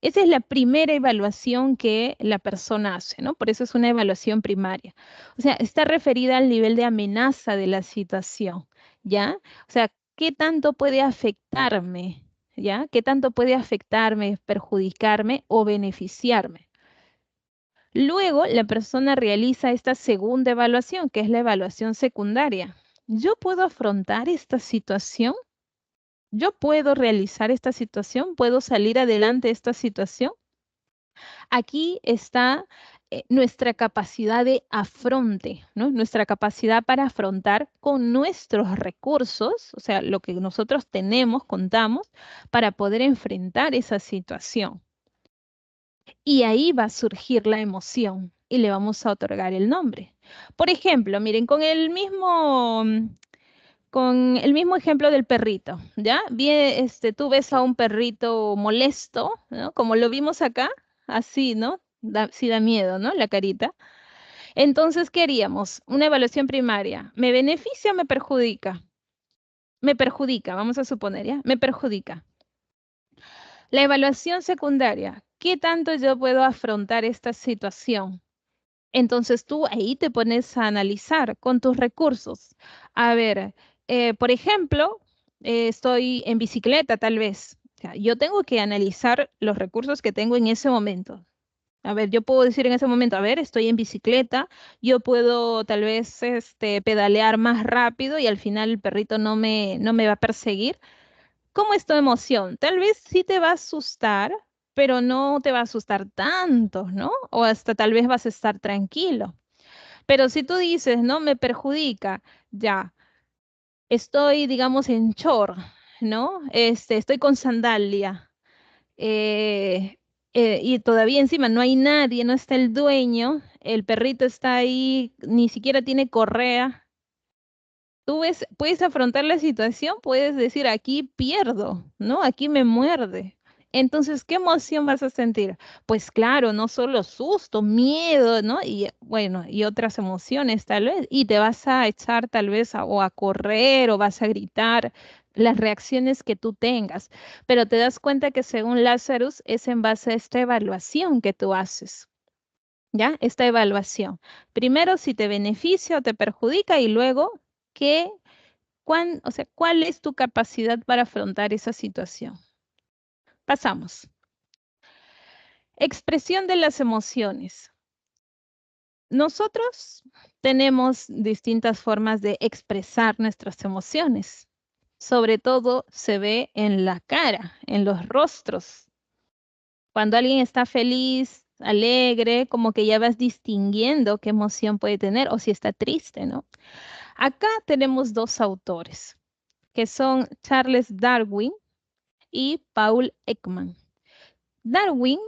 S1: Esa es la primera evaluación que la persona hace, ¿no? Por eso es una evaluación primaria. O sea, está referida al nivel de amenaza de la situación, ¿ya? O sea, ¿qué tanto puede afectarme? ¿Ya? ¿Qué tanto puede afectarme, perjudicarme o beneficiarme? Luego, la persona realiza esta segunda evaluación, que es la evaluación secundaria. ¿Yo puedo afrontar esta situación? ¿Yo puedo realizar esta situación? ¿Puedo salir adelante de esta situación? Aquí está nuestra capacidad de afronte, ¿no? Nuestra capacidad para afrontar con nuestros recursos, o sea, lo que nosotros tenemos, contamos, para poder enfrentar esa situación. Y ahí va a surgir la emoción y le vamos a otorgar el nombre. Por ejemplo, miren, con el mismo ejemplo del perrito, ¿ya? Tú ves a un perrito molesto, ¿no? Como lo vimos acá, así, ¿no? Sí da miedo, ¿no? La carita. Entonces, ¿qué haríamos? Una evaluación primaria. ¿Me beneficia o me perjudica? Me perjudica, vamos a suponer, ¿ya? Me perjudica. La evaluación secundaria. ¿Qué tanto yo puedo afrontar esta situación? Entonces tú ahí te pones a analizar con tus recursos. A ver, por ejemplo, estoy en bicicleta tal vez. O sea, yo tengo que analizar los recursos que tengo en ese momento. A ver, yo puedo decir en ese momento, a ver, estoy en bicicleta, yo puedo tal vez pedalear más rápido y al final el perrito no me va a perseguir. ¿Cómo es tu emoción? Tal vez sí te va a asustar, pero no te va a asustar tanto, ¿no? O hasta tal vez vas a estar tranquilo. Pero si tú dices, no, me perjudica, ya, estoy, digamos, en short, ¿no? Estoy con sandalia, eh, y todavía encima no hay nadie, no está el dueño, el perrito está ahí, ni siquiera tiene correa. Tú puedes afrontar la situación, puedes decir, aquí pierdo, ¿no? Aquí me muerde. Entonces, ¿qué emoción vas a sentir? Pues claro, no solo susto, miedo, ¿no? Y bueno, y otras emociones tal vez. Y te vas a echar tal vez o a correr o vas a gritar las reacciones que tú tengas. Pero te das cuenta que según Lazarus es en base a esta evaluación que tú haces. ¿Ya? Esta evaluación. Primero, si te beneficia o te perjudica y luego, ¿qué o sea, ¿cuál es tu capacidad para afrontar esa situación? Pasamos. Expresión de las emociones. Nosotros tenemos distintas formas de expresar nuestras emociones. Sobre todo se ve en la cara, en los rostros. Cuando alguien está feliz, alegre, como que ya vas distinguiendo qué emoción puede tener o si está triste, ¿no? Acá tenemos dos autores, que son Charles Darwin y Paul Ekman. Darwin,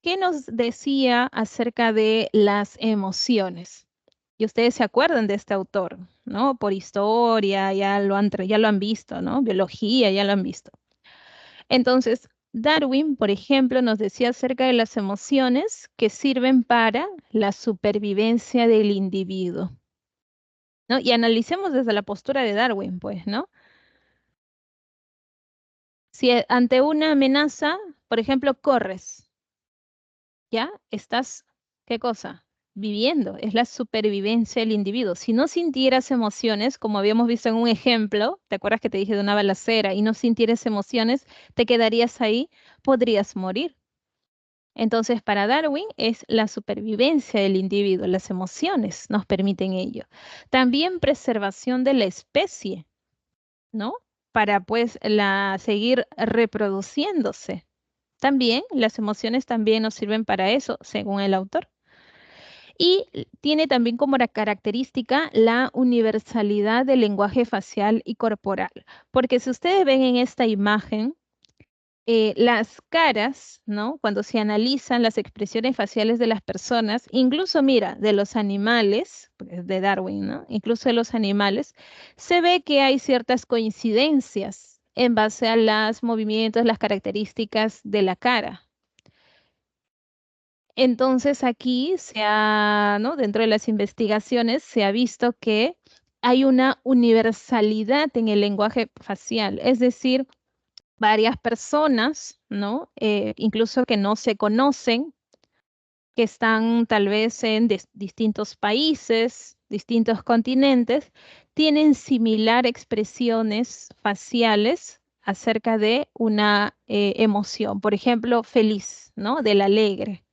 S1: ¿qué nos decía acerca de las emociones? Y ustedes se acuerdan de este autor, ¿no? Por historia, ya lo han visto, ¿no? Biología, ya lo han visto. Entonces, Darwin, por ejemplo, nos decía acerca de las emociones que sirven para la supervivencia del individuo, ¿no? Y analicemos desde la postura de Darwin, pues, ¿no? Si ante una amenaza, por ejemplo, corres, ¿ya? Estás, ¿qué cosa? Viviendo, es la supervivencia del individuo. Si no sintieras emociones, como habíamos visto en un ejemplo, ¿te acuerdas que te dije de una balacera y no sintieras emociones, te quedarías ahí, podrías morir? Entonces, para Darwin es la supervivencia del individuo, las emociones nos permiten ello. También preservación de la especie, ¿no? Para pues seguir reproduciéndose. También las emociones también nos sirven para eso, según el autor. Y tiene también como característica la universalidad del lenguaje facial y corporal. Porque si ustedes ven en esta imagen, las caras, ¿no? Cuando se analizan las expresiones faciales de las personas, incluso mira, de los animales, pues, de Darwin, ¿no? Incluso de los animales, se ve que hay ciertas coincidencias en base a los movimientos, las características de la cara. Entonces aquí ¿no? Dentro de las investigaciones se ha visto que hay una universalidad en el lenguaje facial, es decir, varias personas, ¿no? Incluso que no se conocen, que están tal vez en distintos países, distintos continentes, tienen similar expresiones faciales acerca de una emoción, por ejemplo, feliz, ¿no? Del alegre.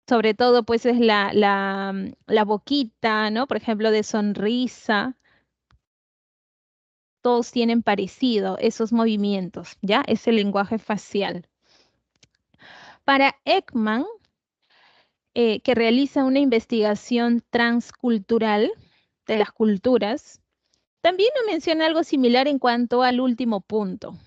S1: Sobre todo, pues es la boquita, ¿no? Por ejemplo, de sonrisa. Todos tienen parecido esos movimientos, ¿ya? Es el lenguaje facial. Para Ekman, que realiza una investigación transcultural de las culturas, también nos menciona algo similar en cuanto al último punto,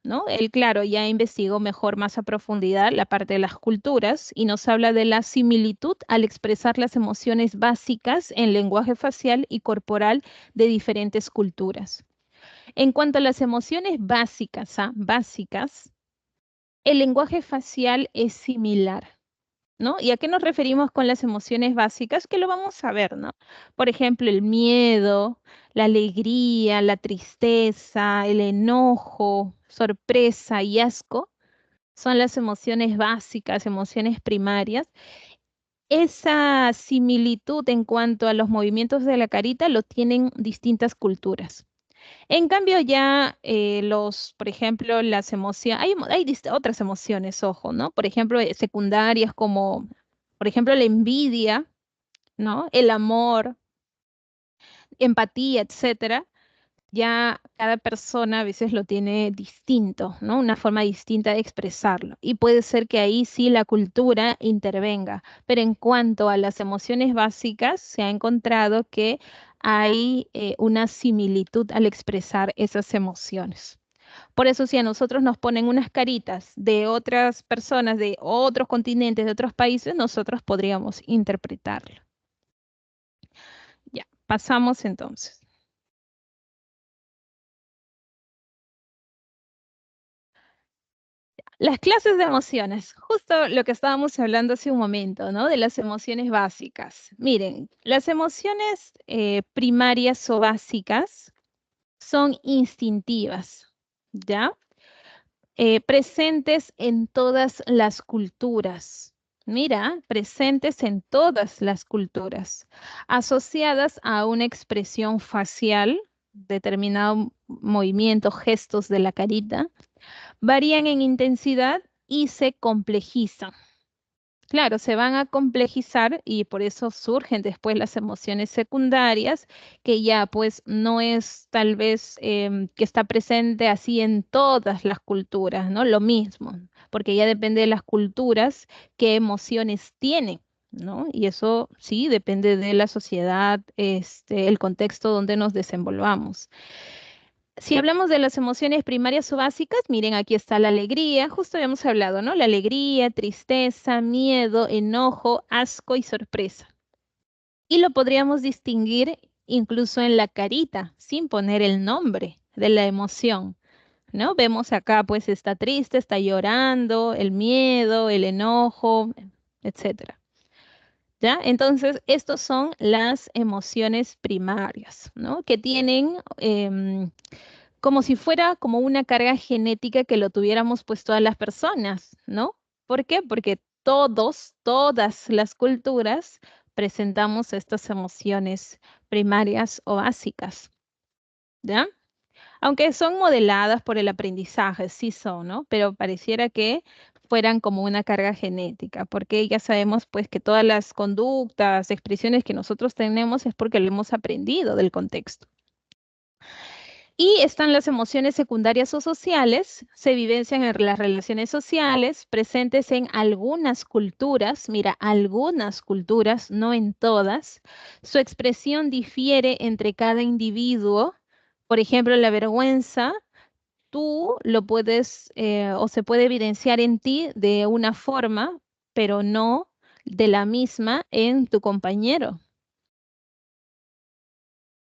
S1: ¿no? Él, claro, ya investigó mejor, más a profundidad la parte de las culturas y nos habla de la similitud al expresar las emociones básicas en lenguaje facial y corporal de diferentes culturas. En cuanto a las emociones básicas, básicas, el lenguaje facial es similar, ¿no? ¿Y a qué nos referimos con las emociones básicas? Que lo vamos a ver, ¿no? Por ejemplo, el miedo, la alegría, la tristeza, el enojo, sorpresa y asco son las emociones básicas, emociones primarias. Esa similitud en cuanto a los movimientos de la carita lo tienen distintas culturas. En cambio, ya por ejemplo, las emociones, otras emociones, ojo, ¿no? Por ejemplo, secundarias como, por ejemplo, la envidia, ¿no? El amor, empatía, etcétera. Ya cada persona a veces lo tiene distinto, ¿no? Una forma distinta de expresarlo. Y puede ser que ahí sí la cultura intervenga. Pero en cuanto a las emociones básicas, se ha encontrado que hay una similitud al expresar esas emociones. Por eso, si a nosotros nos ponen unas caritas de otras personas, de otros continentes, de otros países, nosotros podríamos interpretarlo. Ya, pasamos entonces. Las clases de emociones, justo lo que estábamos hablando hace un momento, ¿no? De las emociones básicas. Miren, las emociones primarias o básicas son instintivas, ¿ya? Presentes en todas las culturas. Mira, presentes en todas las culturas, asociadas a una expresión facial, determinado movimiento, gestos de la carita, varían en intensidad y se complejizan. Claro, se van a complejizar y por eso surgen después las emociones secundarias, que ya pues no es tal vez que está presente así en todas las culturas, ¿no? Lo mismo, porque ya depende de las culturas qué emociones tienen, ¿no? Y eso sí depende de la sociedad, el contexto donde nos desenvolvamos. Si hablamos de las emociones primarias o básicas, miren, aquí está la alegría, justo habíamos hablado, ¿no? La alegría, tristeza, miedo, enojo, asco y sorpresa. Y lo podríamos distinguir incluso en la carita, sin poner el nombre de la emoción, ¿no? Vemos acá, pues está triste, está llorando, el miedo, el enojo, etcétera. ¿Ya? Entonces, estos son las emociones primarias, ¿no? Que tienen como si fuera como una carga genética que lo tuviéramos pues todas las personas, ¿no? ¿Por qué? Porque todas las culturas presentamos estas emociones primarias o básicas, ¿ya? Aunque son modeladas por el aprendizaje, sí son, ¿no? Pero pareciera que fueran como una carga genética, porque ya sabemos pues que todas las conductas, expresiones que nosotros tenemos es porque lo hemos aprendido del contexto. Y están las emociones secundarias o sociales, se vivencian en las relaciones sociales, presentes en algunas culturas, mira, algunas culturas, no en todas. Su expresión difiere entre cada individuo. Por ejemplo, la vergüenza, tú lo puedes o se puede evidenciar en ti de una forma, pero no de la misma en tu compañero.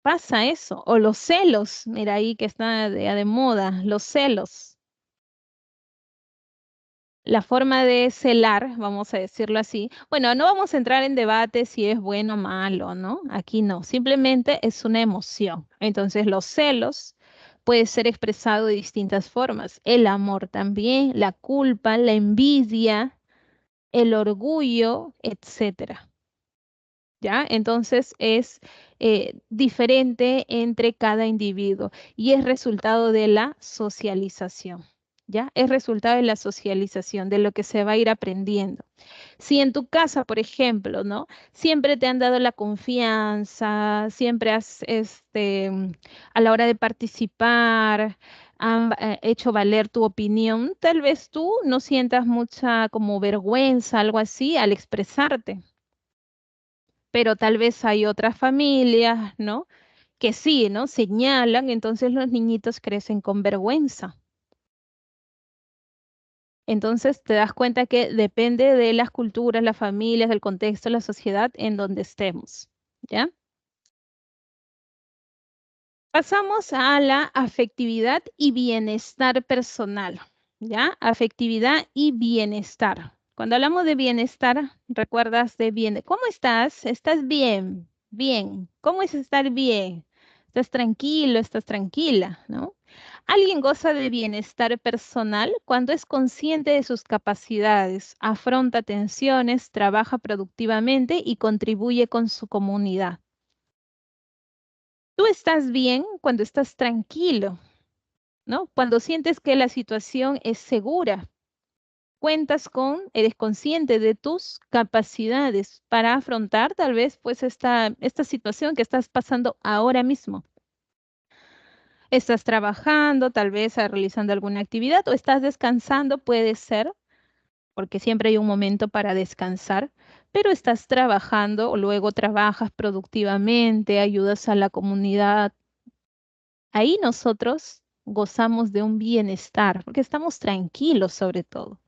S1: Pasa eso. O los celos, mira ahí que está de moda, los celos. La forma de celar, vamos a decirlo así. Bueno, no vamos a entrar en debate si es bueno o malo, ¿no? Aquí no, simplemente es una emoción. Entonces, los celos puede ser expresado de distintas formas. El amor también, la culpa, la envidia, el orgullo, etcétera. ¿Ya? Entonces es diferente entre cada individuo y es resultado de la socialización, ¿ya? Es resultado de la socialización, de lo que se va a ir aprendiendo. Si en tu casa, por ejemplo, ¿no? Siempre te han dado la confianza, siempre has, a la hora de participar, han hecho valer tu opinión, tal vez tú no sientas mucha como vergüenza, algo así, al expresarte, pero tal vez hay otras familias, ¿no? Que sí, ¿no? Señalan, entonces los niñitos crecen con vergüenza. Entonces te das cuenta que depende de las culturas, las familias, del contexto, la sociedad en donde estemos, ¿ya? Pasamos a la afectividad y bienestar personal, ¿ya? Afectividad y bienestar. Cuando hablamos de bienestar, recuerdas de bien. ¿Cómo estás? ¿Estás bien? Bien. ¿Cómo es estar bien? ¿Estás tranquilo? ¿Estás tranquila? ¿No? Alguien goza de bienestar personal cuando es consciente de sus capacidades, afronta tensiones, trabaja productivamente y contribuye con su comunidad. Tú estás bien cuando estás tranquilo, ¿no? Cuando sientes que la situación es segura, eres consciente de tus capacidades para afrontar tal vez pues esta situación que estás pasando ahora mismo. Estás trabajando, tal vez realizando alguna actividad o estás descansando, puede ser, porque siempre hay un momento para descansar, pero estás trabajando o luego trabajas productivamente, ayudas a la comunidad. Ahí nosotros gozamos de un bienestar, porque estamos tranquilos sobre todo.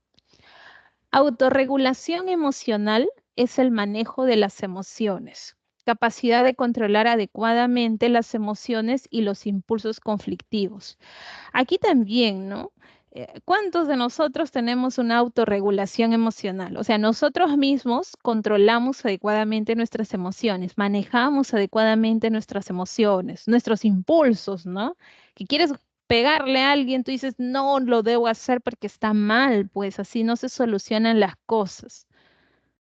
S1: Autorregulación emocional es el manejo de las emociones, capacidad de controlar adecuadamente las emociones y los impulsos conflictivos. Aquí también, ¿no? ¿Cuántos de nosotros tenemos una autorregulación emocional? O sea, nosotros mismos controlamos adecuadamente nuestras emociones, manejamos adecuadamente nuestras emociones, nuestros impulsos, ¿no? Que quieres pegarle a alguien, tú dices, no lo debo hacer porque está mal, pues así no se solucionan las cosas.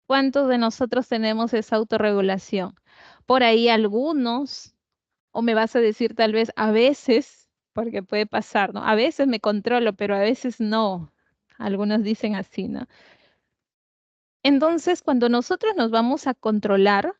S1: ¿Cuántos de nosotros tenemos esa autorregulación? Por ahí algunos, o me vas a decir tal vez a veces, porque puede pasar, ¿no? A veces me controlo, pero a veces no. Algunos dicen así, ¿no? Entonces, cuando nosotros nos vamos a controlar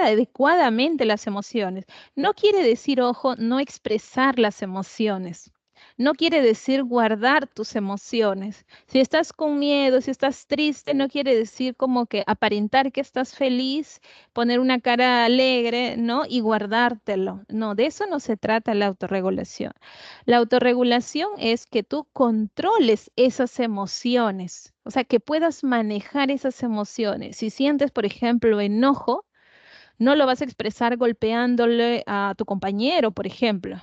S1: adecuadamente las emociones, no quiere decir, ojo, no expresar las emociones. No quiere decir guardar tus emociones. Si estás con miedo, si estás triste, no quiere decir como que aparentar que estás feliz, poner una cara alegre, ¿no? Y guardártelo. No, de eso no se trata la autorregulación. La autorregulación es que tú controles esas emociones, o sea, que puedas manejar esas emociones. Si sientes, por ejemplo, enojo, no lo vas a expresar golpeándole a tu compañero, por ejemplo.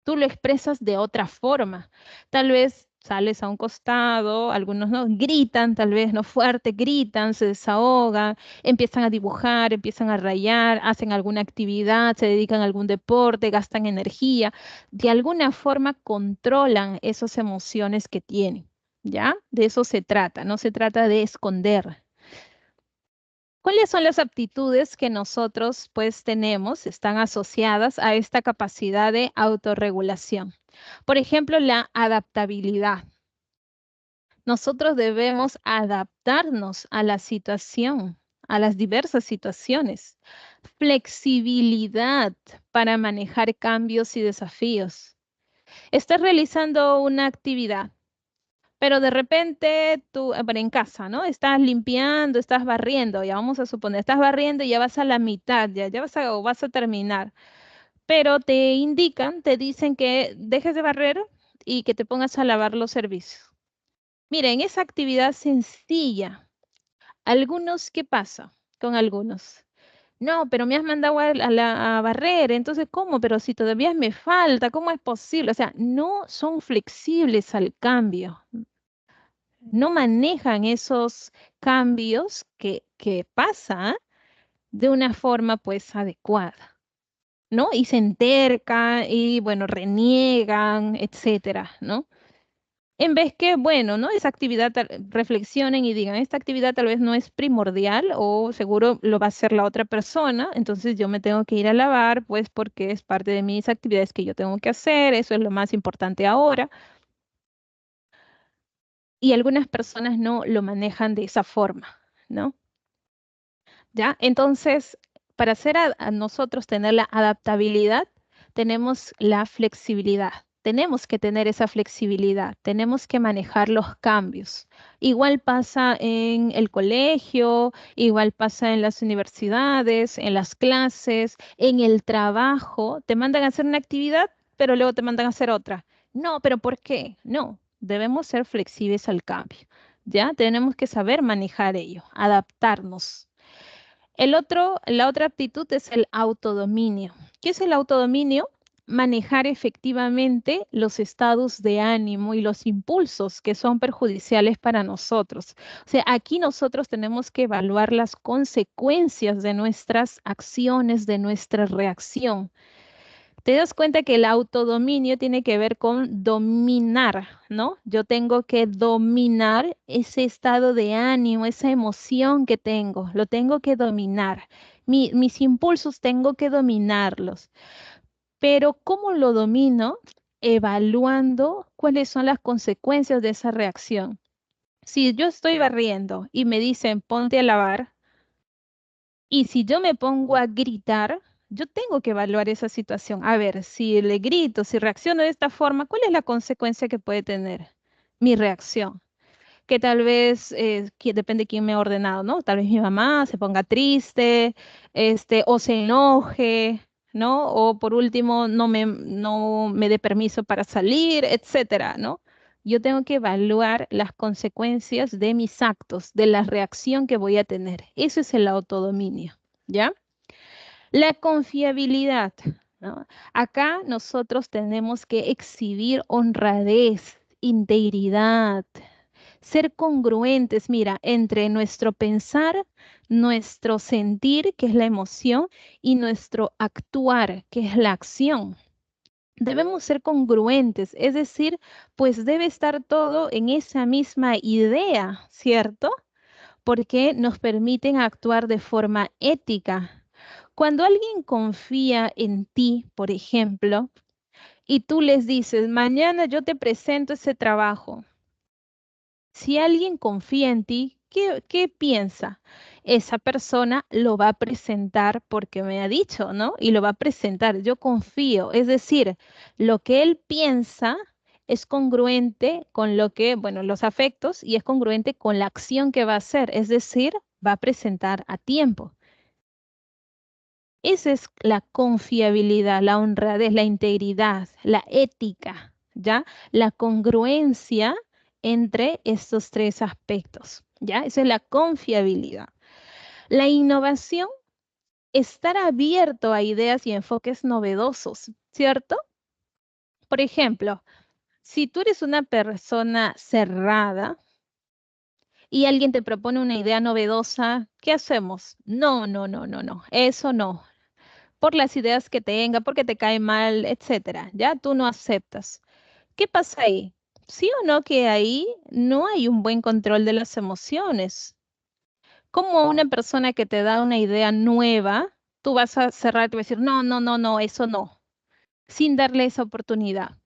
S1: Tú lo expresas de otra forma. Tal vez sales a un costado, algunos no gritan, tal vez no fuerte, gritan, se desahogan, empiezan a dibujar, empiezan a rayar, hacen alguna actividad, se dedican a algún deporte, gastan energía. De alguna forma controlan esas emociones que tienen, ¿ya? De eso se trata, no se trata de esconder. ¿Cuáles son las aptitudes que nosotros pues tenemos, están asociadas a esta capacidad de autorregulación? Por ejemplo, la adaptabilidad. Nosotros debemos adaptarnos a la situación, a las diversas situaciones. Flexibilidad para manejar cambios y desafíos. Estás realizando una actividad, pero de repente tú, bueno, en casa, ¿no? Estás limpiando, estás barriendo, ya vamos a suponer, estás barriendo y ya vas a la mitad, ya o vas a terminar, pero te indican, te dicen que dejes de barrer y que te pongas a lavar los servicios. Miren, esa actividad sencilla, algunos, ¿qué pasa con algunos? No, pero me has mandado a barrer, entonces, ¿cómo? Pero si todavía me falta, ¿cómo es posible? O sea, no son flexibles al cambio, no manejan esos cambios que pasa de una forma pues adecuada, ¿no? Y se entercan y bueno, reniegan, etcétera, ¿no? En vez que, bueno, ¿no? Esa actividad, reflexionen y digan, esta actividad tal vez no es primordial o seguro lo va a hacer la otra persona, entonces yo me tengo que ir a lavar, pues porque es parte de mis actividades que yo tengo que hacer, eso es lo más importante ahora. Y algunas personas no lo manejan de esa forma, ¿no? ¿Ya? Entonces, para hacer a nosotros tener la adaptabilidad, tenemos la flexibilidad. tenemos que tener esa flexibilidad, tenemos que manejar los cambios. Igual pasa en el colegio, igual pasa en las universidades, en las clases, en el trabajo. Te mandan a hacer una actividad, pero luego te mandan a hacer otra. No, pero ¿por qué? No, debemos ser flexibles al cambio. ¿Ya? Tenemos que saber manejar ello, adaptarnos. La otra aptitud es el autodominio. ¿Qué es el autodominio? Manejar efectivamente los estados de ánimo y los impulsos que son perjudiciales para nosotros. O sea, aquí nosotros tenemos que evaluar las consecuencias de nuestras acciones, de nuestra reacción. Te das cuenta que el autodominio tiene que ver con dominar, ¿no? Yo tengo que dominar ese estado de ánimo, esa emoción que tengo, lo tengo que dominar. Mis impulsos tengo que dominarlos. Pero ¿cómo lo domino? Evaluando cuáles son las consecuencias de esa reacción. Si yo estoy barriendo y me dicen ponte a lavar, y si yo me pongo a gritar, yo tengo que evaluar esa situación. A ver, si le grito, si reacciono de esta forma, ¿cuál es la consecuencia que puede tener mi reacción? Que tal vez, que depende de quién me ha ordenado, ¿no? Tal vez mi mamá se ponga triste, o se enoje, ¿no? O por último, no me dé permiso para salir, etcétera, ¿no? Yo tengo que evaluar las consecuencias de mis actos, de la reacción que voy a tener. Eso es el autodominio, ¿ya? La confiabilidad, ¿no? Acá nosotros tenemos que exhibir honradez, integridad, ser congruentes, mira, entre nuestro pensar, nuestro sentir, que es la emoción, y nuestro actuar, que es la acción. Debemos ser congruentes, es decir, pues debe estar todo en esa misma idea, ¿cierto? Porque nos permiten actuar de forma ética. Cuando alguien confía en ti, por ejemplo, y tú les dices, mañana yo te presento ese trabajo. Si alguien confía en ti, ¿qué piensa? Esa persona lo va a presentar porque me ha dicho, ¿no? Y lo va a presentar. Yo confío. Es decir, lo que él piensa es congruente con lo que, bueno, los afectos y es congruente con la acción que va a hacer. Es decir, va a presentar a tiempo. Esa es la confiabilidad, la honradez, la integridad, la ética, ¿ya? La congruencia entre estos tres aspectos, ¿ya? Esa es la confiabilidad. La innovación, estar abierto a ideas y enfoques novedosos, ¿cierto? Por ejemplo, si tú eres una persona cerrada y alguien te propone una idea novedosa, ¿qué hacemos? No, no, no, no, no, eso no. Por las ideas que tenga, porque te cae mal, etcétera. Ya tú no aceptas. ¿Qué pasa ahí? ¿Sí o no que ahí no hay un buen control de las emociones? Como una persona que te da una idea nueva, tú vas a cerrar y te vas a decir, no, no, no, no, eso no, sin darle esa oportunidad.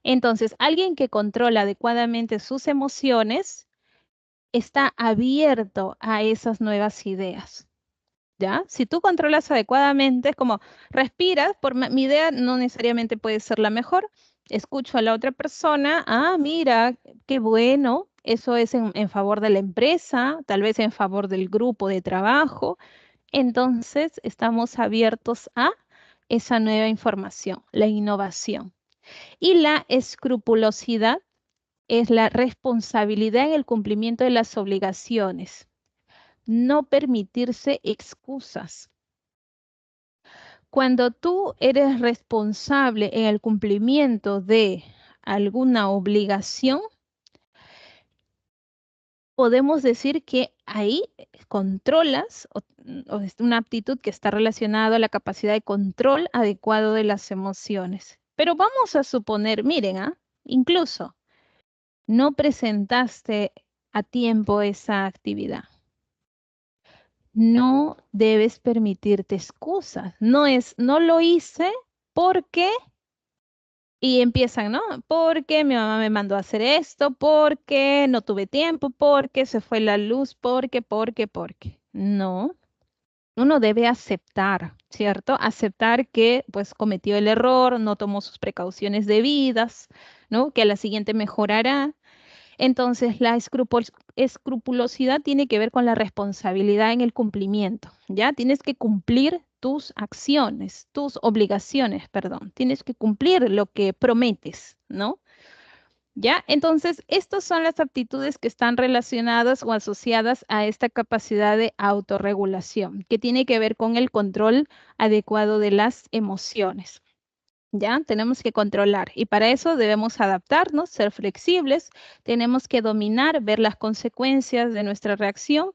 S1: Entonces, alguien que controla adecuadamente sus emociones está abierto a esas nuevas ideas. ¿Ya? Si tú controlas adecuadamente, es como respiras, mi idea no necesariamente puede ser la mejor. Escucho a la otra persona, ah, mira, qué bueno, eso es en favor de la empresa, tal vez en favor del grupo de trabajo. Entonces, estamos abiertos a esa nueva información, la innovación. Y la escrupulosidad es la responsabilidad en el cumplimiento de las obligaciones, no permitirse excusas. Cuando tú eres responsable en el cumplimiento de alguna obligación, podemos decir que ahí controlas o es una aptitud que está relacionada a la capacidad de control adecuado de las emociones. Pero vamos a suponer, miren, incluso no presentaste a tiempo esa actividad. No debes permitirte excusas. No lo hice porque y empiezan, ¿no? Porque mi mamá me mandó a hacer esto, porque no tuve tiempo, porque se fue la luz, porque. No. Uno debe aceptar, ¿cierto? Aceptar que pues cometió el error, no tomó sus precauciones debidas, ¿no? Que a la siguiente mejorará. Entonces, la escrupulosidad tiene que ver con la responsabilidad en el cumplimiento, ¿ya? Tienes que cumplir tus acciones, tus obligaciones, perdón. Tienes que cumplir lo que prometes, ¿no? ¿Ya? Entonces, estas son las aptitudes que están relacionadas o asociadas a esta capacidad de autorregulación, que tiene que ver con el control adecuado de las emociones. ¿Ya? Tenemos que controlar y para eso debemos adaptarnos, ser flexibles, tenemos que dominar, ver las consecuencias de nuestra reacción,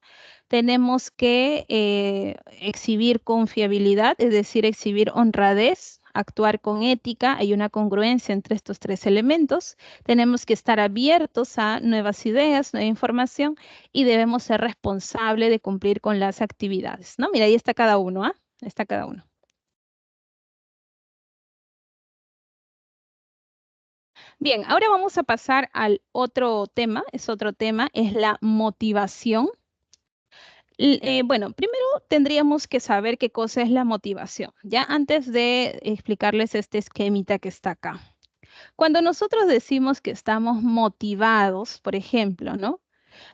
S1: tenemos que exhibir confiabilidad, es decir, exhibir honradez, actuar con ética, hay una congruencia entre estos tres elementos, tenemos que estar abiertos a nuevas ideas, nueva información y debemos ser responsables de cumplir con las actividades, ¿no? Mira, ahí está cada uno, ¿ah? Está cada uno. Bien, ahora vamos a pasar al otro tema, es la motivación. Bueno, primero tendríamos que saber qué cosa es la motivación, ya antes de explicarles este esquemita que está acá. Cuando nosotros decimos que estamos motivados, por ejemplo, ¿no?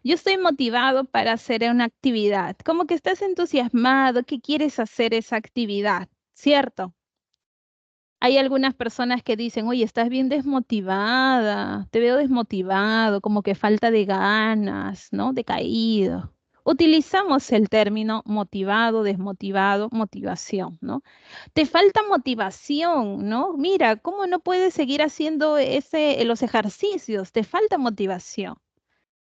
S1: Yo estoy motivado para hacer una actividad, como que estás entusiasmado, que quieres hacer esa actividad, ¿cierto? Hay algunas personas que dicen, oye, estás bien desmotivada, te veo desmotivado, como que falta de ganas, ¿no? Decaído. Utilizamos el término motivado, desmotivado, motivación, ¿no? Te falta motivación, ¿no? Mira, ¿cómo no puedes seguir haciendo los ejercicios? Te falta motivación.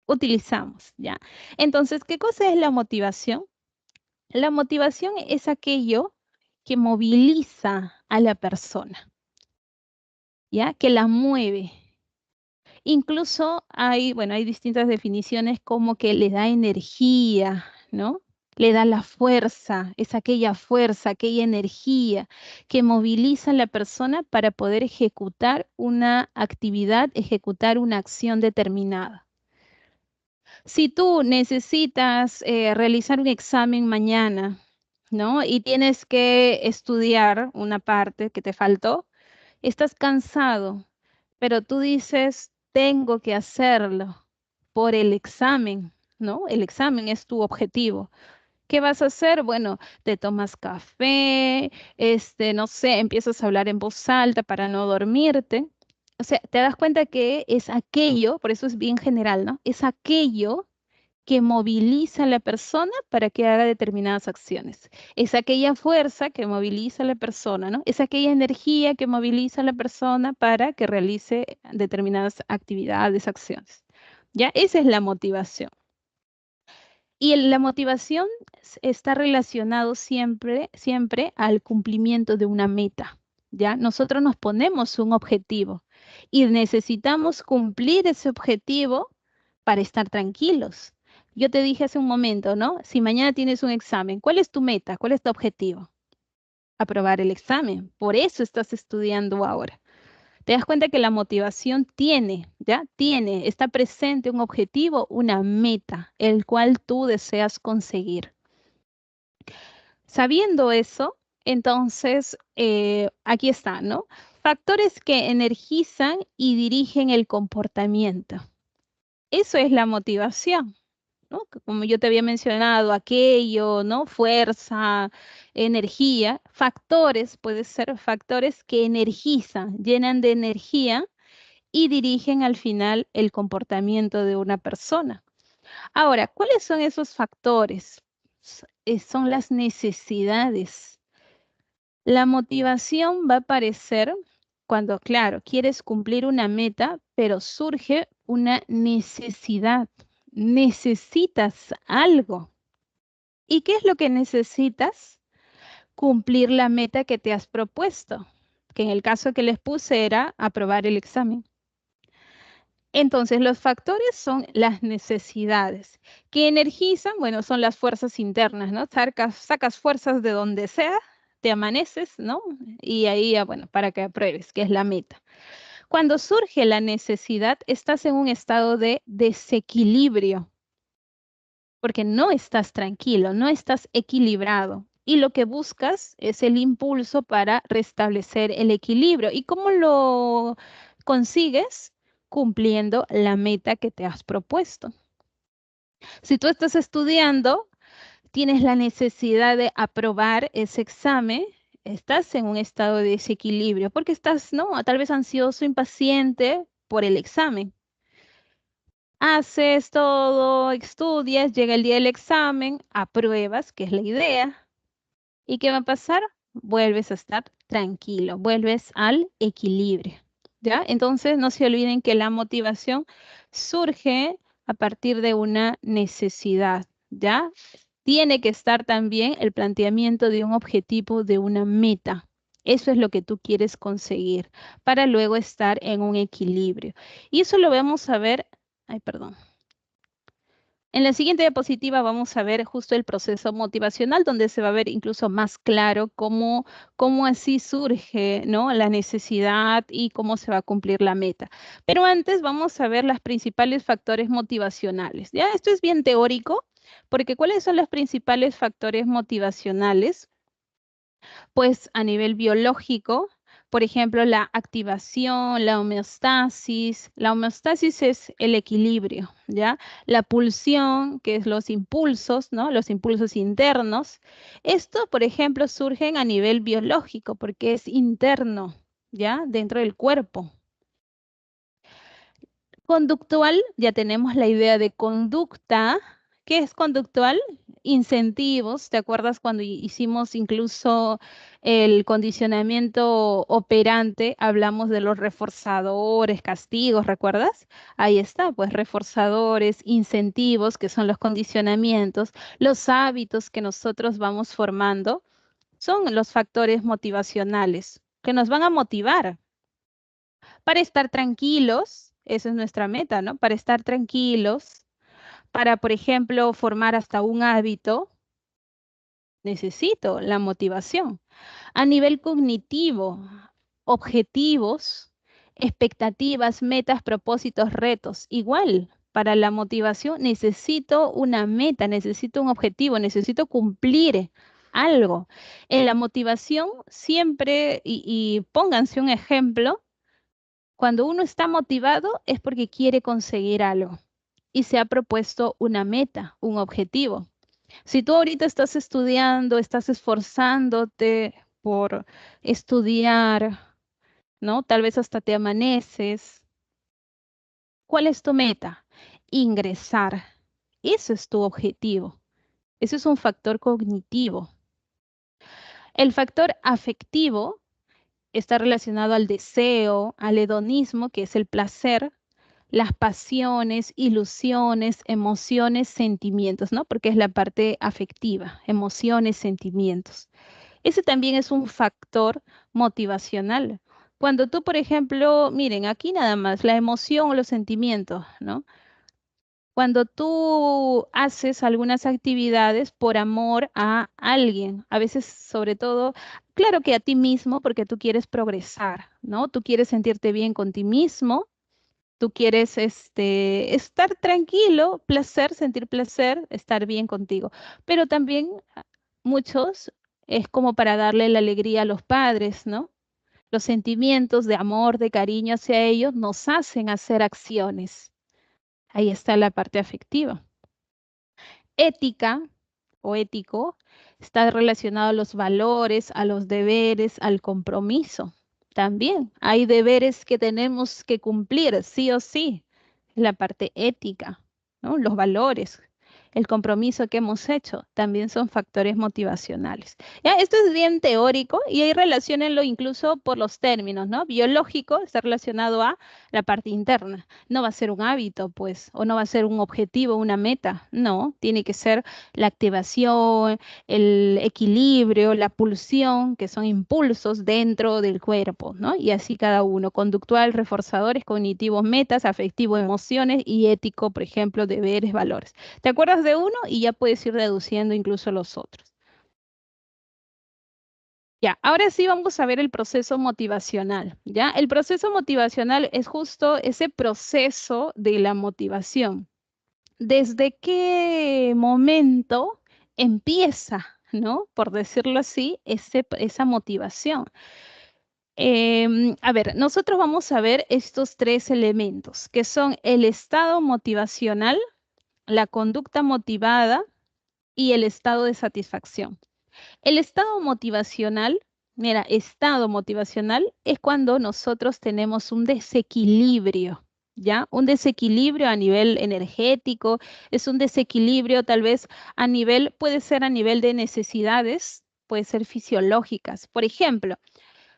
S1: Utilizamos, ¿ya? Entonces, ¿qué cosa es la motivación? La motivación es aquello que moviliza a la persona. ¿Ya? Que la mueve. Incluso hay, bueno, hay distintas definiciones como que le da energía, ¿no? Le da la fuerza, aquella energía que moviliza a la persona para poder ejecutar una actividad, ejecutar una acción determinada. Si tú necesitas realizar un examen mañana, ¿no? Y tienes que estudiar una parte que te faltó, estás cansado, pero tú dices, tengo que hacerlo por el examen, ¿no? El examen es tu objetivo. ¿Qué vas a hacer? Bueno, te tomas café, no sé, empiezas a hablar en voz alta para no dormirte. O sea, te das cuenta que es aquello, por eso es bien general, ¿no? Es aquello que moviliza a la persona para que haga determinadas acciones. Es aquella fuerza que moviliza a la persona, ¿no? Es aquella energía que moviliza a la persona para que realice determinadas actividades, acciones. ¿Ya? Esa es la motivación. Y la motivación está relacionado siempre al cumplimiento de una meta. ¿Ya? Nosotros nos ponemos un objetivo y necesitamos cumplir ese objetivo para estar tranquilos. Yo te dije hace un momento, ¿no? Si mañana tienes un examen, ¿cuál es tu meta? ¿Cuál es tu objetivo? Aprobar el examen. Por eso estás estudiando ahora. Te das cuenta que la motivación está presente un objetivo, una meta, el cual tú deseas conseguir. Sabiendo eso, entonces, aquí está, ¿no? Factores que energizan y dirigen el comportamiento. Eso es la motivación, ¿no? Como yo te había mencionado, aquello, ¿no? Fuerza, energía, factores, puede ser factores que energizan, llenan de energía y dirigen al final el comportamiento de una persona. Ahora, ¿cuáles son esos factores? Son las necesidades. La motivación va a aparecer cuando, claro, quieres cumplir una meta, pero surge una necesidad. Necesitas algo. ¿Y qué es lo que necesitas? Cumplir la meta que te has propuesto, que en el caso que les puse era aprobar el examen. Entonces, los factores son las necesidades que energizan, bueno, son las fuerzas internas, ¿no? Sacas fuerzas de donde sea, te amaneces, ¿no? Y ahí, bueno, para que apruebes, que es la meta. Cuando surge la necesidad, estás en un estado de desequilibrio, porque no estás tranquilo, no estás equilibrado. y lo que buscas es el impulso para restablecer el equilibrio. ¿Y cómo lo consigues? Cumpliendo la meta que te has propuesto. Si tú estás estudiando, tienes la necesidad de aprobar ese examen, estás en un estado de desequilibrio porque estás, ¿no? Tal vez ansioso, impaciente por el examen. Haces todo, estudias, llega el día del examen, apruebas, que es la idea. ¿Y qué va a pasar? Vuelves a estar tranquilo, vuelves al equilibrio, ¿ya? Entonces, no se olviden que la motivación surge a partir de una necesidad, ¿ya? Tiene que estar también el planteamiento de un objetivo, de una meta. Eso es lo que tú quieres conseguir para luego estar en un equilibrio. Y eso lo vamos a ver, ay, perdón. En la siguiente diapositiva vamos a ver justo el proceso motivacional, donde se va a ver incluso más claro cómo así surge, ¿no? La necesidad y cómo se va a cumplir la meta. Pero antes vamos a ver los principales factores motivacionales. Ya, esto es bien teórico, porque ¿cuáles son los principales factores motivacionales? Pues a nivel biológico, por ejemplo, la activación, la homeostasis. La homeostasis es el equilibrio, ¿ya? La pulsión, que es los impulsos, ¿no? Los impulsos internos. Esto, por ejemplo, surgen a nivel biológico porque es interno, ¿ya? Dentro del cuerpo. Conductual, ya tenemos la idea de conducta. ¿Qué es conductual? Incentivos. ¿Te acuerdas cuando hicimos incluso el condicionamiento operante? Hablamos de los reforzadores, castigos, ¿recuerdas? Ahí está, pues reforzadores, incentivos, que son los condicionamientos, los hábitos que nosotros vamos formando, son los factores motivacionales que nos van a motivar para estar tranquilos, esa es nuestra meta, ¿no? Para estar tranquilos, para, por ejemplo, formar hasta un hábito, necesito la motivación. A nivel cognitivo, objetivos, expectativas, metas, propósitos, retos, igual. Para la motivación necesito una meta, necesito un objetivo, necesito cumplir algo. En la motivación siempre, y pónganse un ejemplo, cuando uno está motivado es porque quiere conseguir algo y se ha propuesto una meta, un objetivo. Si tú ahorita estás estudiando, estás esforzándote por estudiar, ¿no? Tal vez hasta te amaneces. ¿Cuál es tu meta? Ingresar. Eso es tu objetivo. Eso es un factor cognitivo. El factor afectivo está relacionado al deseo, al hedonismo, que es el placer, las pasiones, ilusiones, emociones, sentimientos, ¿no? Porque es la parte afectiva, emociones, sentimientos. Ese también es un factor motivacional. Cuando tú, por ejemplo, miren, aquí nada más, la emoción o los sentimientos, ¿no? Cuando tú haces algunas actividades por amor a alguien, a veces sobre todo, claro que a ti mismo, porque tú quieres progresar, ¿no? Tú quieres sentirte bien con ti mismo, tú quieres estar tranquilo, placer, sentir placer, estar bien contigo. Pero también muchos es como para darle la alegría a los padres, ¿no? Los sentimientos de amor, de cariño hacia ellos nos hacen hacer acciones. Ahí está la parte afectiva. Ética o ético está relacionado a los valores, a los deberes, al compromiso. También hay deberes que tenemos que cumplir, sí o sí. La parte ética, ¿no? Los valores, el compromiso que hemos hecho, también son factores motivacionales. Ya, esto es bien teórico y ahí relaciónenlo incluso por los términos, ¿no? Biológico está relacionado a la parte interna. No va a ser un hábito, pues, o no va a ser un objetivo, una meta. No, tiene que ser la activación, el equilibrio, la pulsión, que son impulsos dentro del cuerpo, ¿no? Y así cada uno, conductual, reforzadores, cognitivos, metas, afectivo, emociones y ético, por ejemplo, deberes, valores. ¿Te acuerdas de uno? Y ya puedes ir deduciendo incluso los otros. Ya, ahora sí vamos a ver el proceso motivacional, ¿ya? El proceso motivacional es justo ese proceso de la motivación. ¿Desde qué momento empieza ¿no? Por decirlo así, esa motivación. A ver, nosotros vamos a ver estos tres elementos, que son el estado motivacional, la conducta motivada y el estado de satisfacción. El estado motivacional, mira, estado motivacional es cuando nosotros tenemos un desequilibrio, ¿ya? Un desequilibrio a nivel energético, es un desequilibrio tal vez a nivel, puede ser a nivel de necesidades, puede ser fisiológicas. Por ejemplo,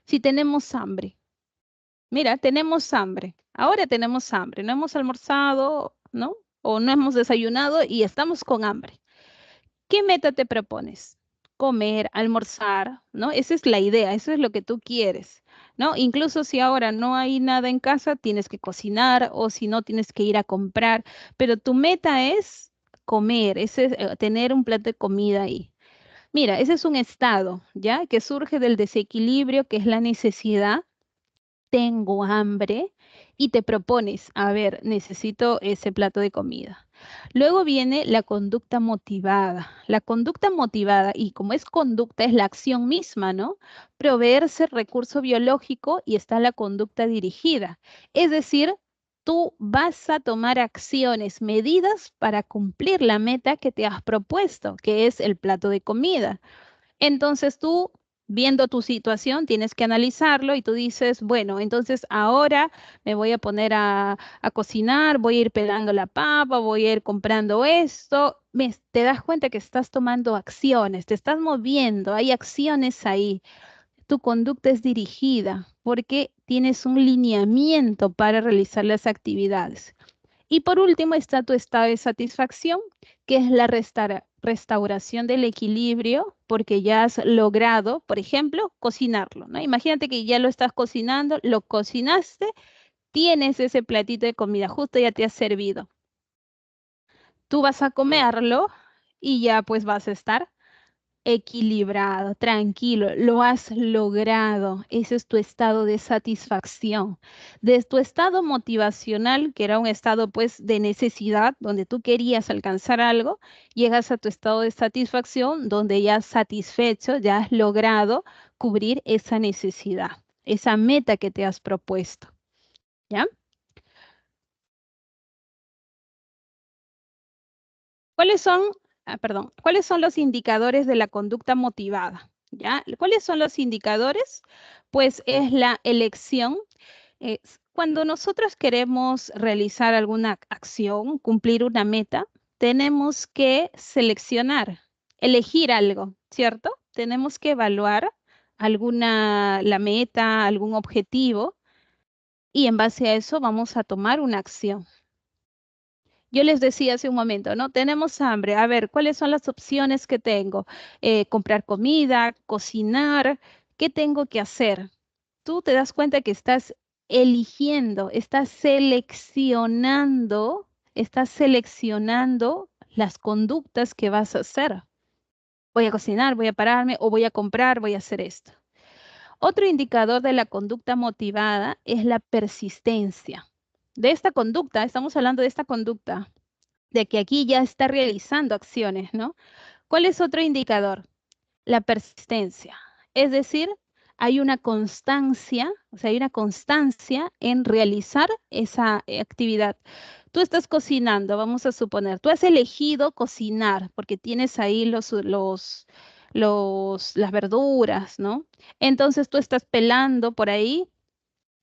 S1: si tenemos hambre, mira, tenemos hambre, ahora tenemos hambre, no hemos almorzado, ¿no? O no hemos desayunado y estamos con hambre. ¿Qué meta te propones? Comer, almorzar, ¿no? Esa es la idea, eso es lo que tú quieres, ¿no? Incluso si ahora no hay nada en casa, tienes que cocinar o si no, tienes que ir a comprar, pero tu meta es comer, tener un plato de comida ahí. Mira, ese es un estado, ¿ya? Que surge del desequilibrio, que es la necesidad, tengo hambre y te propones, a ver, necesito ese plato de comida. Luego viene la conducta motivada. La conducta motivada, y como es conducta, es la acción misma, ¿no? Proveerse recurso biológico y está la conducta dirigida. Es decir, tú vas a tomar acciones, medidas para cumplir la meta que te has propuesto, que es el plato de comida. Entonces tú, viendo tu situación, tienes que analizarlo y tú dices, bueno, entonces ahora me voy a poner a cocinar, voy a ir pelando la papa, voy a ir comprando esto. Te das cuenta que estás tomando acciones, te estás moviendo, hay acciones ahí. Tu conducta es dirigida porque tienes un lineamiento para realizar las actividades. Y por último está tu estado de satisfacción, que es la restauración del equilibrio, porque ya has logrado, por ejemplo, cocinarlo, ¿no? Imagínate que ya lo estás cocinando, lo cocinaste, tienes ese platito de comida, justo ya te has servido. Tú vas a comerlo y ya pues vas a estar equilibrado, tranquilo, lo has logrado. Ese es tu estado de satisfacción. De tu estado motivacional, que era un estado pues de necesidad, donde tú querías alcanzar algo, llegas a tu estado de satisfacción, donde ya has satisfecho, ya has logrado cubrir esa necesidad, esa meta que te has propuesto. ¿Ya? ¿Cuáles son, cuáles son los indicadores de la conducta motivada? ¿Ya? ¿Cuáles son los indicadores? Pues es la elección. Cuando nosotros queremos realizar alguna acción, cumplir una meta, tenemos que seleccionar, elegir algo, ¿cierto? Tenemos que evaluar la meta, algún objetivo, y en base a eso vamos a tomar una acción. Yo les decía hace un momento, ¿no? Tenemos hambre. A ver, ¿cuáles son las opciones que tengo? Comprar comida, cocinar. ¿Qué tengo que hacer? Tú te das cuenta que estás eligiendo, estás seleccionando las conductas que vas a hacer. Voy a cocinar, voy a pararme o voy a comprar, voy a hacer esto. Otro indicador de la conducta motivada es la persistencia. De esta conducta, estamos hablando de esta conducta de que aquí ya está realizando acciones, ¿no? ¿Cuál es otro indicador? La persistencia. Es decir, hay una constancia, o sea, hay una constancia en realizar esa actividad. Tú estás cocinando, vamos a suponer, tú has elegido cocinar porque tienes ahí las verduras, ¿no? Entonces tú estás pelando por ahí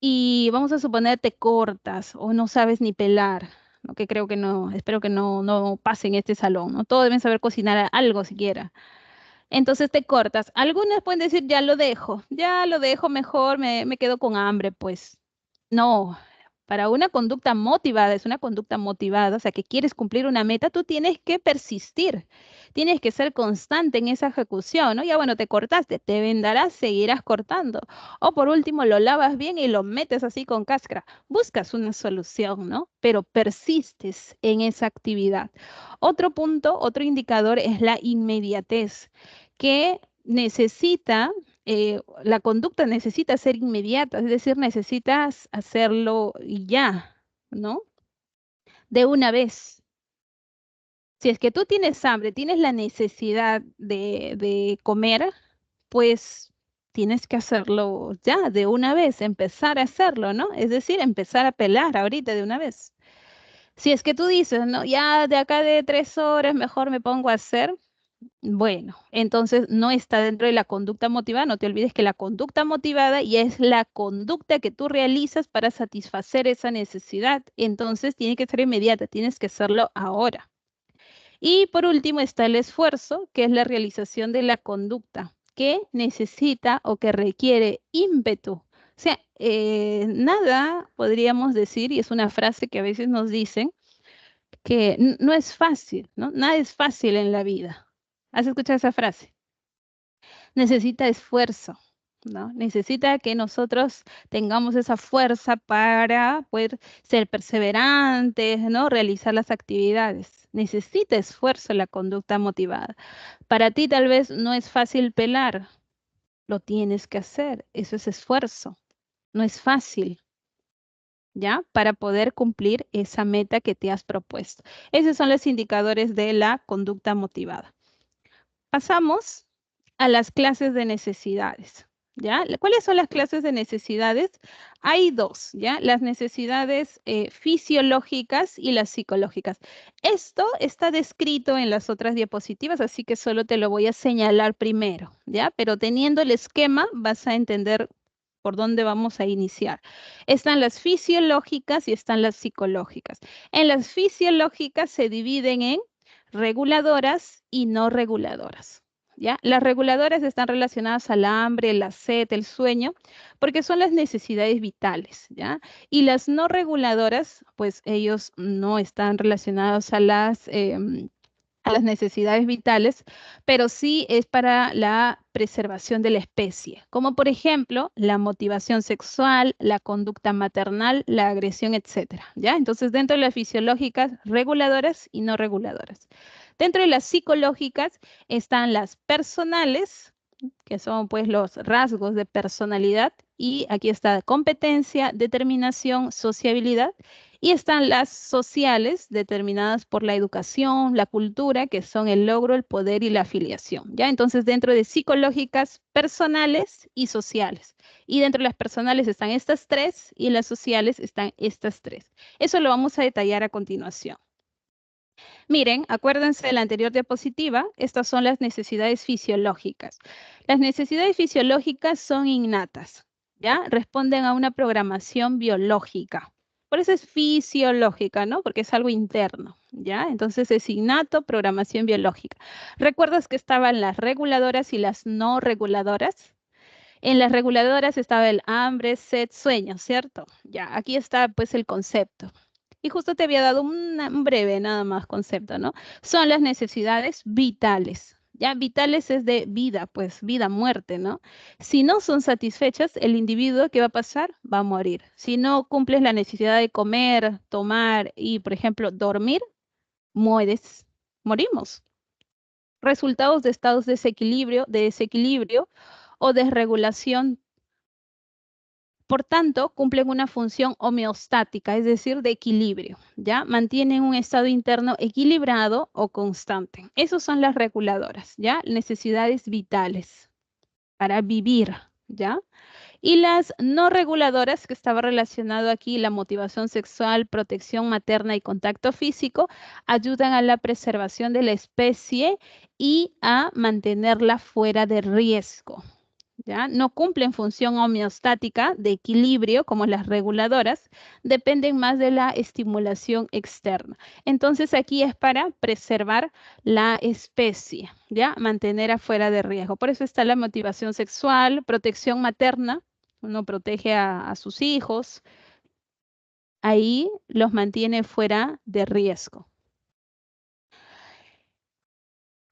S1: y vamos a suponer te cortas o no sabes ni pelar, ¿no? Que creo que no, espero que no pase en este salón, ¿no? Todos deben saber cocinar algo siquiera. Entonces te cortas. Algunas pueden decir, ya lo dejo mejor, me quedo con hambre, pues. No, para una conducta motivada, es una conducta motivada, o sea, que quieres cumplir una meta, tú tienes que persistir, tienes que ser constante en esa ejecución, ¿no? Ya bueno, te cortaste, te vendarás, seguirás cortando. O por último, lo lavas bien y lo metes así con cáscara. Buscas una solución, ¿no? Pero persistes en esa actividad. Otro punto, otro indicador es la inmediatez, que la conducta necesita ser inmediata, es decir, necesitas hacerlo y ya, ¿no? De una vez. Si es que tú tienes hambre, tienes la necesidad de comer, pues tienes que hacerlo ya de una vez, empezar a hacerlo, ¿no? Es decir, empezar a pelar ahorita de una vez. Si es que tú dices, no, ya de acá de 3 horas mejor me pongo a hacer, bueno, entonces no está dentro de la conducta motivada. No te olvides que la conducta motivada ya es la conducta que tú realizas para satisfacer esa necesidad. Entonces tiene que ser inmediata, tienes que hacerlo ahora. Y por último está el esfuerzo, que es la realización de la conducta, que necesita o que requiere ímpetu. O sea, nada podríamos decir, y es una frase que a veces nos dicen, que no es fácil, ¿no? Nada es fácil en la vida. ¿Has escuchado esa frase? Necesita esfuerzo, ¿no? Necesita que nosotros tengamos esa fuerza para poder ser perseverantes, ¿no? Realizar las actividades. Necesita esfuerzo la conducta motivada. Para ti tal vez no es fácil pelar, lo tienes que hacer. Eso es esfuerzo. No es fácil, ¿ya? Para poder cumplir esa meta que te has propuesto. Esos son los indicadores de la conducta motivada. Pasamos a las clases de necesidades, ¿ya? ¿Cuáles son las clases de necesidades? Hay dos, ¿ya? Las necesidades fisiológicas y las psicológicas. Esto está descrito en las otras diapositivas, así que solo te lo voy a señalar primero, ¿ya? Pero teniendo el esquema vas a entender por dónde vamos a iniciar. Están las fisiológicas y están las psicológicas. En las fisiológicas se dividen en reguladoras y no reguladoras. ¿Ya? Las reguladoras están relacionadas al hambre, la sed, el sueño, porque son las necesidades vitales, ¿ya? Y las no reguladoras, pues ellos no están relacionados a las necesidades vitales, pero sí es para la preservación de la especie, como por ejemplo la motivación sexual, la conducta maternal, la agresión, etcétera, ¿ya? Entonces, dentro de las fisiológicas, reguladoras y no reguladoras. Dentro de las psicológicas están las personales, que son pues los rasgos de personalidad, y aquí está competencia, determinación, sociabilidad, y están las sociales, determinadas por la educación, la cultura, que son el logro, el poder y la afiliación, ¿ya? Entonces, dentro de psicológicas, personales y sociales. Y dentro de las personales están estas tres y las sociales están estas tres. Eso lo vamos a detallar a continuación. Miren, acuérdense de la anterior diapositiva, estas son las necesidades fisiológicas. Las necesidades fisiológicas son innatas, ¿ya? Responden a una programación biológica. Por eso es fisiológica, ¿no? Porque es algo interno, ¿ya? Entonces es innato, programación biológica. ¿Recuerdas que estaban las reguladoras y las no reguladoras? En las reguladoras estaba el hambre, sed, sueño, ¿cierto? Ya, aquí está pues el concepto. Y justo te había dado un breve nada más concepto, ¿no? Son las necesidades vitales. Ya, vitales es de vida, pues vida, muerte, ¿no? Si no son satisfechas, el individuo, ¿qué va a pasar? Va a morir. Si no cumples la necesidad de comer, tomar y, por ejemplo, dormir, mueres, morimos. Resultados de estados de desequilibrio o desregulación, por tanto, cumplen una función homeostática, es decir, de equilibrio, ¿ya? Mantienen un estado interno equilibrado o constante. Esas son las reguladoras, ¿ya? Necesidades vitales para vivir, ¿ya? Y las no reguladoras, que estaba relacionado aquí, la motivación sexual, protección materna y contacto físico, ayudan a la preservación de la especie y a mantenerla fuera de riesgo, ¿ya? No cumplen función homeostática de equilibrio como las reguladoras, dependen más de la estimulación externa. Entonces aquí es para preservar la especie, ¿ya? Mantener afuera de riesgo. Por eso está la motivación sexual, protección materna, uno protege a sus hijos, ahí los mantiene fuera de riesgo.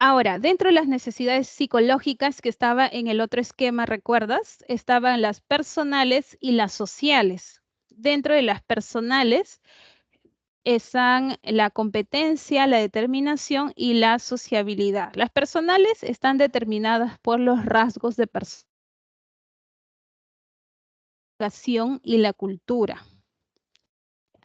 S1: Ahora, dentro de las necesidades psicológicas que estaba en el otro esquema, ¿recuerdas? Estaban las personales y las sociales. Dentro de las personales están la competencia, la determinación y la sociabilidad. Las personales están determinadas por los rasgos de personalización y la cultura.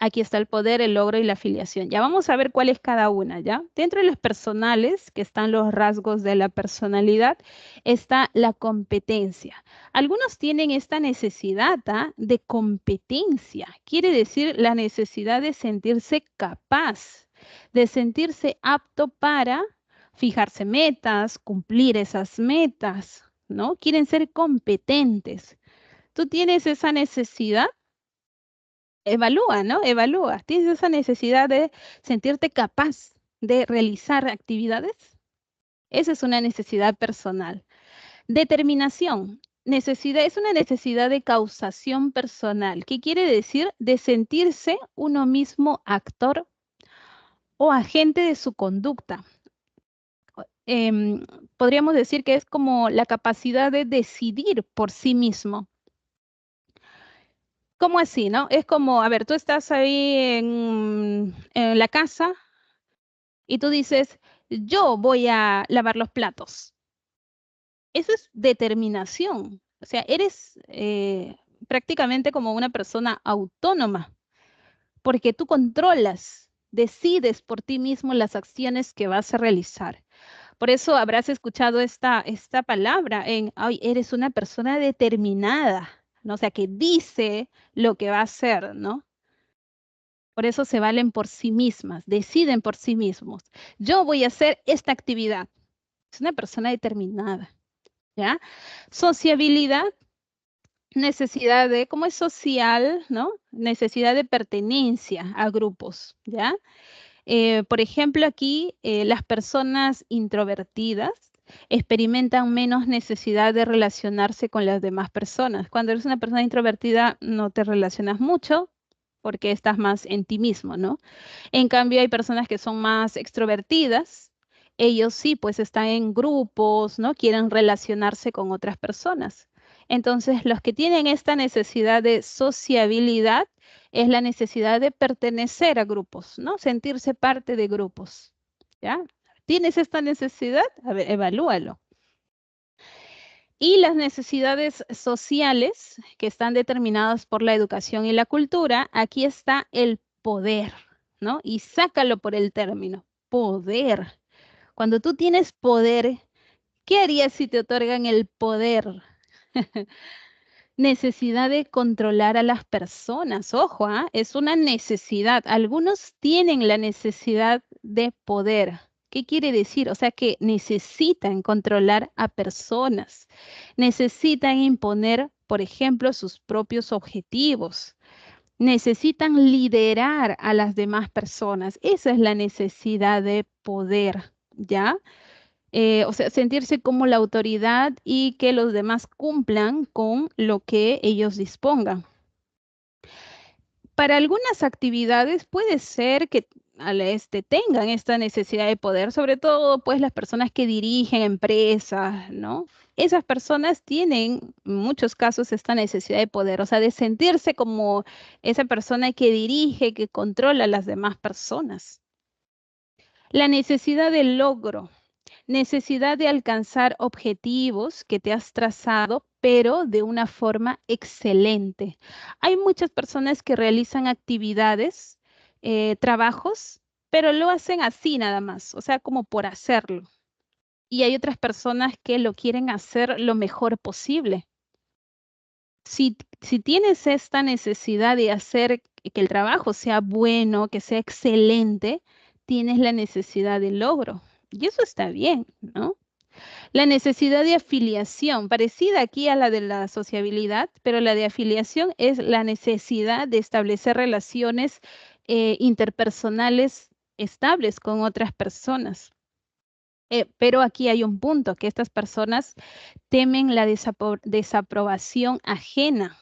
S1: Aquí está el poder, el logro y la afiliación. Ya vamos a ver cuál es cada una, ¿ya? Dentro de los personales, que están los rasgos de la personalidad, está la competencia. Algunos tienen esta necesidad, de competencia. Quiere decir la necesidad de sentirse capaz, de sentirse apto para fijarse metas, cumplir esas metas, ¿no? Quieren ser competentes. ¿Tú tienes esa necesidad? Evalúa, ¿no? Evalúa. ¿Tienes esa necesidad de sentirte capaz de realizar actividades? Esa es una necesidad personal. Determinación. Necesidad, es una necesidad de causación personal. ¿Qué quiere decir? De sentirse uno mismo actor o agente de su conducta. Podríamos decir que es como la capacidad de decidir por sí mismo. ¿Cómo así, no? Es como, a ver, tú estás ahí en la casa y tú dices, yo voy a lavar los platos. Eso es determinación. O sea, eres prácticamente como una persona autónoma, porque tú controlas, decides por ti mismo las acciones que vas a realizar. Por eso habrás escuchado esta palabra ay, eres una persona determinada, ¿no? O sea, que dice lo que va a hacer, ¿no? Por eso se valen por sí mismas, deciden por sí mismos. Yo voy a hacer esta actividad. Es una persona determinada, ¿ya? Sociabilidad, necesidad de, ¿cómo es social, no? Necesidad de pertenencia a grupos, ¿ya? Por ejemplo, aquí las personas introvertidas experimentan menos necesidad de relacionarse con las demás personas. Cuando eres una persona introvertida no te relacionas mucho porque estás más en ti mismo, ¿no? En cambio, hay personas que son más extrovertidas. Ellos sí, pues están en grupos, ¿no? Quieren relacionarse con otras personas. Entonces, los que tienen esta necesidad de sociabilidad es la necesidad de pertenecer a grupos, ¿no? Sentirse parte de grupos, ¿ya? ¿Tienes esta necesidad? A ver, evalúalo. Y las necesidades sociales que están determinadas por la educación y la cultura, aquí está el poder, ¿no? Y sácalo por el término, poder. Cuando tú tienes poder, ¿qué harías si te otorgan el poder? Necesidad de controlar a las personas, ojo, es una necesidad. Algunos tienen la necesidad de poder. ¿Qué quiere decir? O sea que necesitan controlar a personas, necesitan imponer, por ejemplo, sus propios objetivos, necesitan liderar a las demás personas. Esa es la necesidad de poder, ¿ya? O sea, sentirse como la autoridad y que los demás cumplan con lo que ellos dispongan. Para algunas actividades puede ser que tengan esta necesidad de poder, sobre todo pues las personas que dirigen empresas, ¿no? Esas personas tienen en muchos casos esta necesidad de poder, o sea, de sentirse como esa persona que dirige, que controla a las demás personas. La necesidad de logro. Necesidad de alcanzar objetivos que te has trazado, pero de una forma excelente. Hay muchas personas que realizan actividades, trabajos, pero lo hacen así nada más, o sea, como por hacerlo. Y hay otras personas que lo quieren hacer lo mejor posible. Si tienes esta necesidad de hacer que el trabajo sea bueno, que sea excelente, tienes la necesidad de logro. Y eso está bien, ¿no? La necesidad de afiliación, parecida aquí a la de la sociabilidad, pero la de afiliación es la necesidad de establecer relaciones interpersonales estables con otras personas. Pero aquí hay un punto, que estas personas temen la desaprobación ajena.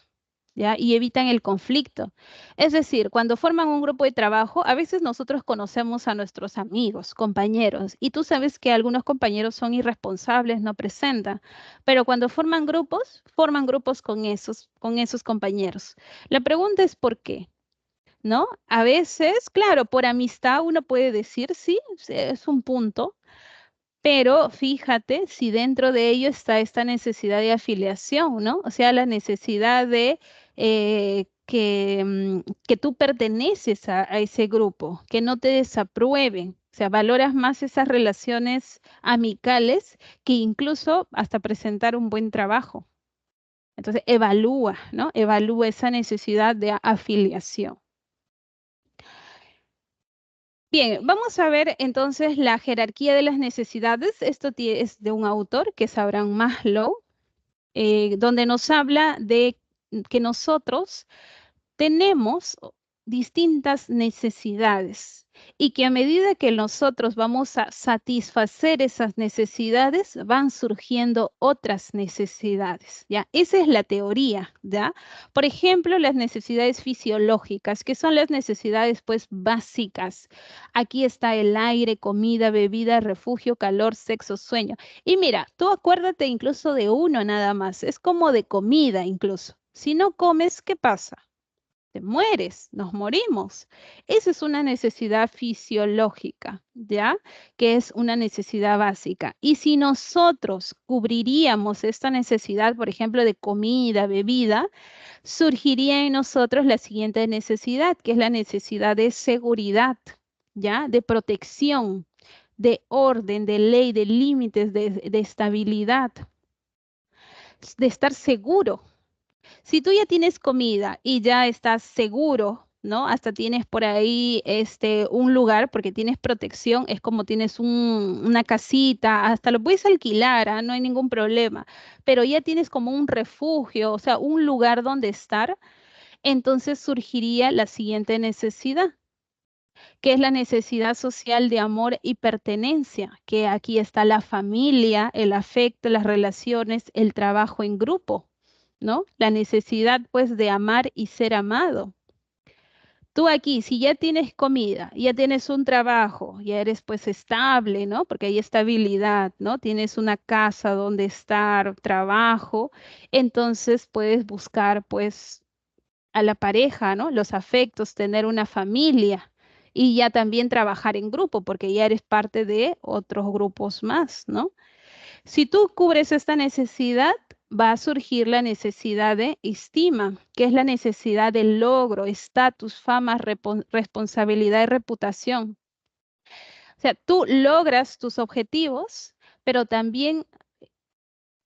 S1: ¿Ya? Y evitan el conflicto. Es decir, cuando forman un grupo de trabajo, a veces nosotros conocemos a nuestros amigos, compañeros, y tú sabes que algunos compañeros son irresponsables, no presentan, pero cuando forman grupos con esos compañeros. La pregunta es ¿por qué? ¿No? A veces, claro, por amistad uno puede decir, sí, es un punto, pero fíjate si dentro de ello está esta necesidad de afiliación, ¿no? O sea, la necesidad de que tú perteneces a ese grupo, que no te desaprueben. O sea, valoras más esas relaciones amicales que incluso hasta presentar un buen trabajo. Entonces, evalúa, ¿no? Evalúa esa necesidad de afiliación. Bien, vamos a ver entonces la jerarquía de las necesidades. Esto es de un autor que es Abraham Maslow, donde nos habla de que nosotros tenemos distintas necesidades y que a medida que nosotros vamos a satisfacer esas necesidades, van surgiendo otras necesidades, ¿ya? Esa es la teoría, ¿ya? Por ejemplo, las necesidades fisiológicas, que son las necesidades, pues, básicas. Aquí está el aire, comida, bebida, refugio, calor, sexo, sueño. Y mira, tú acuérdate incluso de uno nada más, es como de comida incluso. Si no comes, ¿qué pasa? Te mueres, nos morimos. Esa es una necesidad fisiológica, ¿ya? Que es una necesidad básica. Y si nosotros cubriríamos esta necesidad, por ejemplo, de comida, bebida, surgiría en nosotros la siguiente necesidad, que es la necesidad de seguridad, ¿ya? De protección, de orden, de ley, de límites, de estabilidad, de estar seguro. Si tú ya tienes comida y ya estás seguro, ¿no? Hasta tienes por ahí un lugar porque tienes protección, es como tienes una casita, hasta lo puedes alquilar, ¿ah? No hay ningún problema, pero ya tienes como un refugio, o sea, un lugar donde estar, entonces surgiría la siguiente necesidad, que es la necesidad social de amor y pertenencia, que aquí está la familia, el afecto, las relaciones, el trabajo en grupo, ¿no? La necesidad, pues, de amar y ser amado. Tú aquí, si ya tienes comida, ya tienes un trabajo, ya eres pues estable, ¿no? Porque hay estabilidad, ¿no? Tienes una casa donde estar, trabajo, entonces puedes buscar pues a la pareja, ¿no? Los afectos, tener una familia y ya también trabajar en grupo, porque ya eres parte de otros grupos más, ¿no? Si tú cubres esta necesidad, va a surgir la necesidad de estima, que es la necesidad de logro, estatus, fama, responsabilidad y reputación. O sea, tú logras tus objetivos, pero también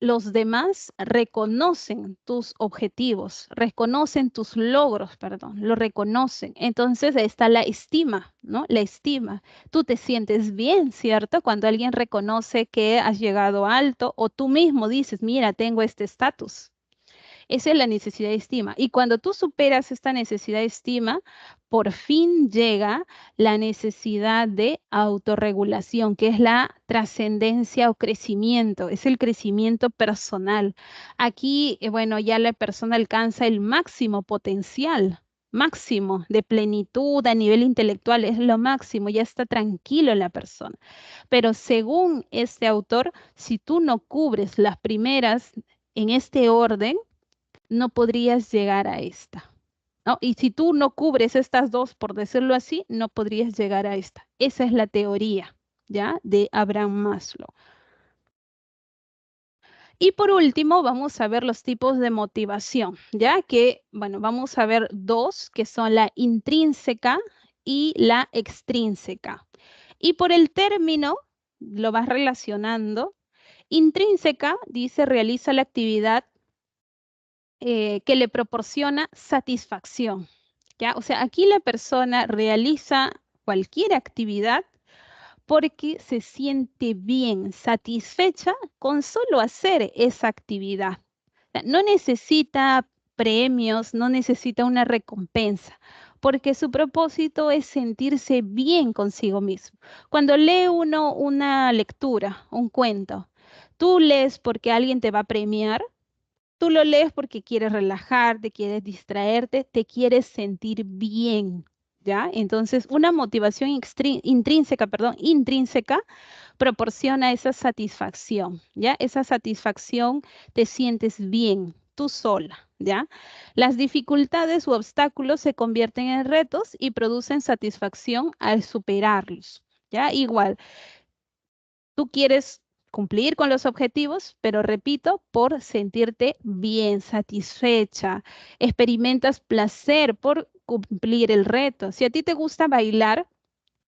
S1: los demás reconocen tus objetivos, reconocen tus logros, perdón, lo reconocen. Entonces está la estima, ¿no? La estima. Tú te sientes bien, ¿cierto? Cuando alguien reconoce que has llegado alto o tú mismo dices, mira, tengo este estatus. Esa es la necesidad de estima. Y cuando tú superas esta necesidad de estima, por fin llega la necesidad de autorregulación, que es la trascendencia o crecimiento, es el crecimiento personal. Aquí, bueno, ya la persona alcanza el máximo potencial. Máximo de plenitud a nivel intelectual, es lo máximo, ya está tranquilo la persona. Pero según este autor, si tú no cubres las primeras en este orden, no podrías llegar a esta, ¿no? Y si tú no cubres estas dos, por decirlo así, no podrías llegar a esta. Esa es la teoría, ¿ya? De Abraham Maslow. Y por último, vamos a ver los tipos de motivación, ¿ya? Que, bueno, vamos a ver dos, que son la intrínseca y la extrínseca. Y por el término, lo vas relacionando. Intrínseca, dice, realiza la actividad que le proporciona satisfacción, ¿ya? O sea, aquí la persona realiza cualquier actividad porque se siente bien, satisfecha con solo hacer esa actividad. O sea, no necesita premios, no necesita una recompensa, porque su propósito es sentirse bien consigo mismo. Cuando lee uno una lectura, un cuento, tú lees porque alguien te va a premiar. Tú lo lees porque quieres relajarte, quieres distraerte, te quieres sentir bien, ¿ya? Entonces, una motivación intrínseca, perdón, intrínseca proporciona esa satisfacción, ¿ya? Esa satisfacción te sientes bien, tú sola, ¿ya? Las dificultades u obstáculos se convierten en retos y producen satisfacción al superarlos, ¿ya? Igual, tú quieres cumplir con los objetivos, pero repito, por sentirte bien, satisfecha. Experimentas placer por cumplir el reto. Si a ti te gusta bailar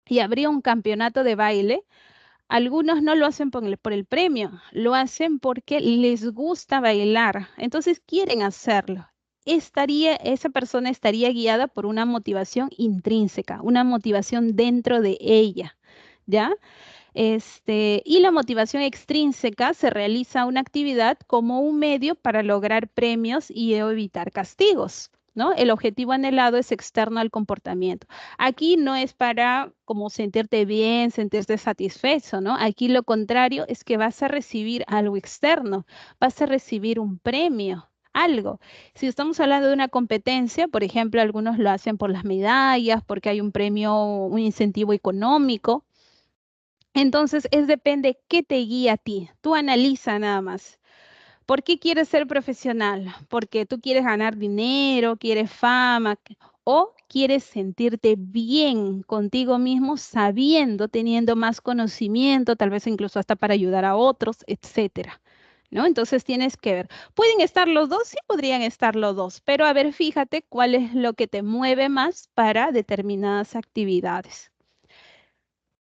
S1: y habría un campeonato de baile, algunos no lo hacen por el premio, lo hacen porque les gusta bailar, entonces quieren hacerlo. Esa persona estaría guiada por una motivación intrínseca, una motivación dentro de ella, ¿ya? Y la motivación extrínseca se realiza una actividad como un medio para lograr premios y evitar castigos, ¿no? El objetivo anhelado es externo al comportamiento. Aquí no es para como sentirte bien, sentirte satisfecho, ¿no? Aquí lo contrario es que vas a recibir algo externo, vas a recibir un premio. Algo. Si estamos hablando de una competencia, por ejemplo, algunos lo hacen por las medallas, porque hay un premio, un incentivo económico. Entonces, depende qué te guía a ti. Tú analiza nada más. ¿Por qué quieres ser profesional? Porque tú quieres ganar dinero, quieres fama o quieres sentirte bien contigo mismo, sabiendo, teniendo más conocimiento, tal vez incluso hasta para ayudar a otros, etcétera. ¿No? Entonces tienes que ver. ¿Pueden estar los dos? Sí, podrían estar los dos, pero a ver, fíjate cuál es lo que te mueve más para determinadas actividades.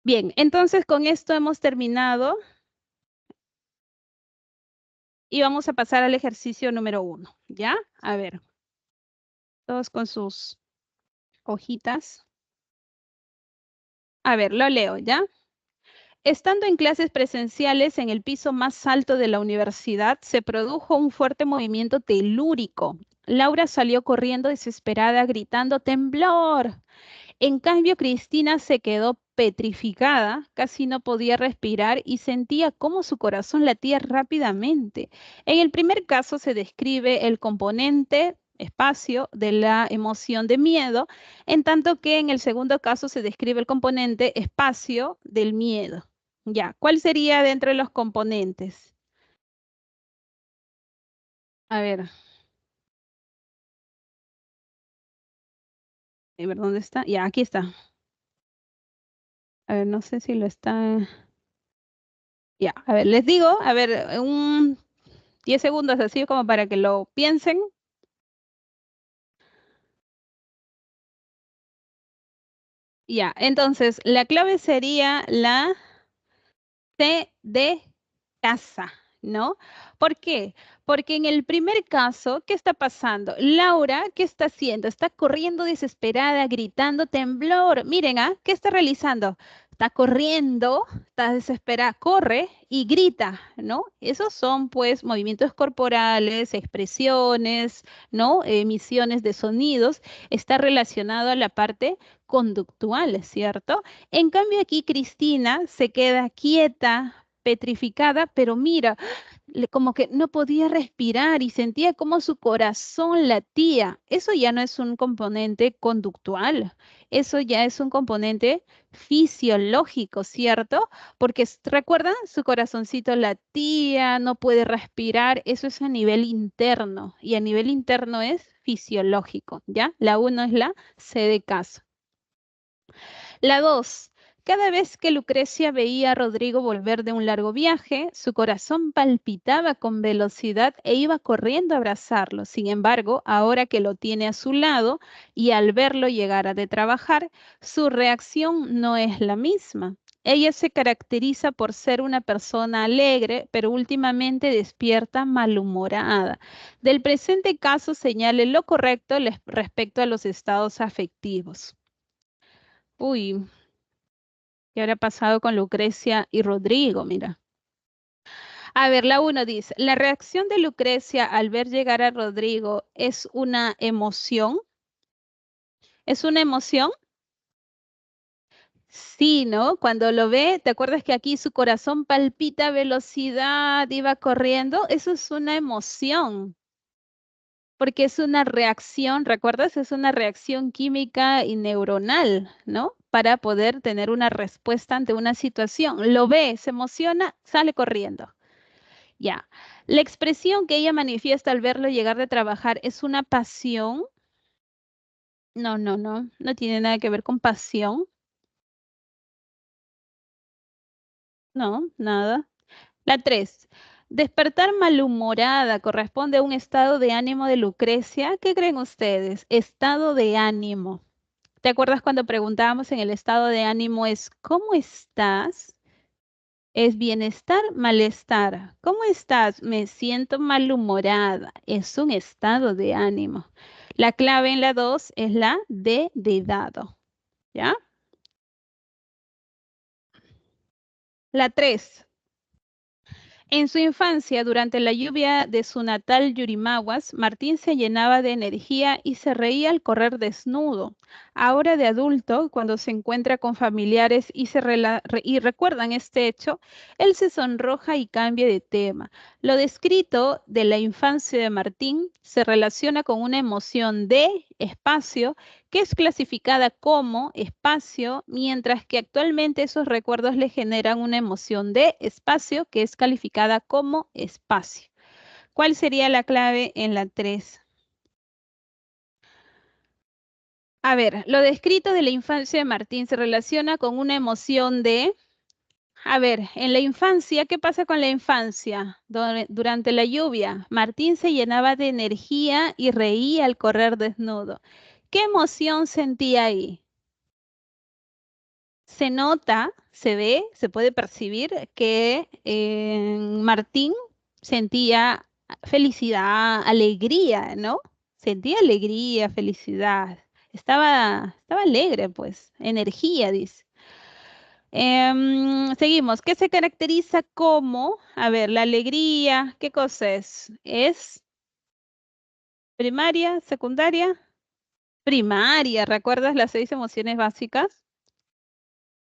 S1: Bien, entonces con esto hemos terminado y vamos a pasar al ejercicio número 1, ¿ya? A ver, todos con sus hojitas. A ver, lo leo, ¿ya? Estando en clases presenciales en el piso más alto de la universidad, se produjo un fuerte movimiento telúrico. Laura salió corriendo desesperada, gritando, ¡temblor! En cambio, Cristina se quedó petrificada, casi no podía respirar y sentía cómo su corazón latía rápidamente. En el primer caso se describe el componente espacio de la emoción de miedo, en tanto que en el segundo caso se describe el componente espacio del miedo. Ya, ¿cuál sería dentro de los componentes? A ver dónde está. Ya, aquí está. A ver, no sé si lo está. Ya, a ver, les digo, a ver, 10 segundos así como para que lo piensen. Ya, entonces la clave sería la C de casa, ¿no? ¿Por qué? Porque en el primer caso, ¿qué está pasando? Laura, ¿qué está haciendo? Está corriendo desesperada, gritando, temblor. Miren, ¿ah? ¿Qué está realizando? Está corriendo, está desesperada, corre y grita, ¿no? Esos son pues movimientos corporales, expresiones, ¿no? Emisiones de sonidos. Está relacionado a la parte conductual, ¿cierto? En cambio aquí Cristina se queda quieta, petrificada, pero mira, como que no podía respirar y sentía como su corazón latía. Eso ya no es un componente conductual, eso ya es un componente fisiológico, ¿cierto? Porque recuerdan, su corazoncito latía, no puede respirar, eso es a nivel interno y a nivel interno es fisiológico, ¿ya? La uno es la C de caso. La 2. Cada vez que Lucrecia veía a Rodrigo volver de un largo viaje, su corazón palpitaba con velocidad e iba corriendo a abrazarlo. Sin embargo, ahora que lo tiene a su lado y al verlo llegar a de trabajar, su reacción no es la misma. Ella se caracteriza por ser una persona alegre, pero últimamente despierta malhumorada. Del presente caso señale lo correcto respecto a los estados afectivos. Uy, ¿qué habrá pasado con Lucrecia y Rodrigo? Mira. A ver, la uno dice, la reacción de Lucrecia al ver llegar a Rodrigo es una emoción. ¿Es una emoción? Sí, ¿no? Cuando lo ve, ¿te acuerdas que aquí su corazón palpita a velocidad, iba corriendo? Eso es una emoción, porque es una reacción, ¿recuerdas? Es una reacción química y neuronal, ¿no? Para poder tener una respuesta ante una situación. Lo ve, se emociona, sale corriendo. Ya. La expresión que ella manifiesta al verlo llegar de trabajar es una pasión. No, no, no, no tiene nada que ver con pasión. No, nada. La 3. Despertar malhumorada corresponde a un estado de ánimo de Lucrecia. ¿Qué creen ustedes? Estado de ánimo. ¿Te acuerdas cuando preguntábamos en el estado de ánimo es ¿cómo estás? Es bienestar, malestar. ¿Cómo estás? Me siento malhumorada. Es un estado de ánimo. La clave en la 2 es la de dado. ¿Ya? La 3. En su infancia, durante la lluvia de su natal Yurimaguas, Martín se llenaba de energía y se reía al correr desnudo. Ahora de adulto, cuando se encuentra con familiares y recuerdan este hecho, él se sonroja y cambia de tema. Lo descrito de la infancia de Martín se relaciona con una emoción de espacio que es clasificada como espacio, mientras que actualmente esos recuerdos le generan una emoción de espacio que es calificada como espacio. ¿Cuál sería la clave en la 3? A ver, lo descrito de la infancia de Martín se relaciona con una emoción de... A ver, en la infancia, ¿qué pasa con la infancia? Durante la lluvia, Martín se llenaba de energía y reía al correr desnudo. ¿Qué emoción sentía ahí? Se nota, se ve, se puede percibir que Martín sentía felicidad, alegría, ¿no? Sentía alegría, felicidad. Estaba alegre, pues, energía, dice. Seguimos. ¿Qué se caracteriza como? A ver, la alegría, ¿qué cosa es? ¿Es primaria, secundaria? Primaria, ¿recuerdas las 6 emociones básicas?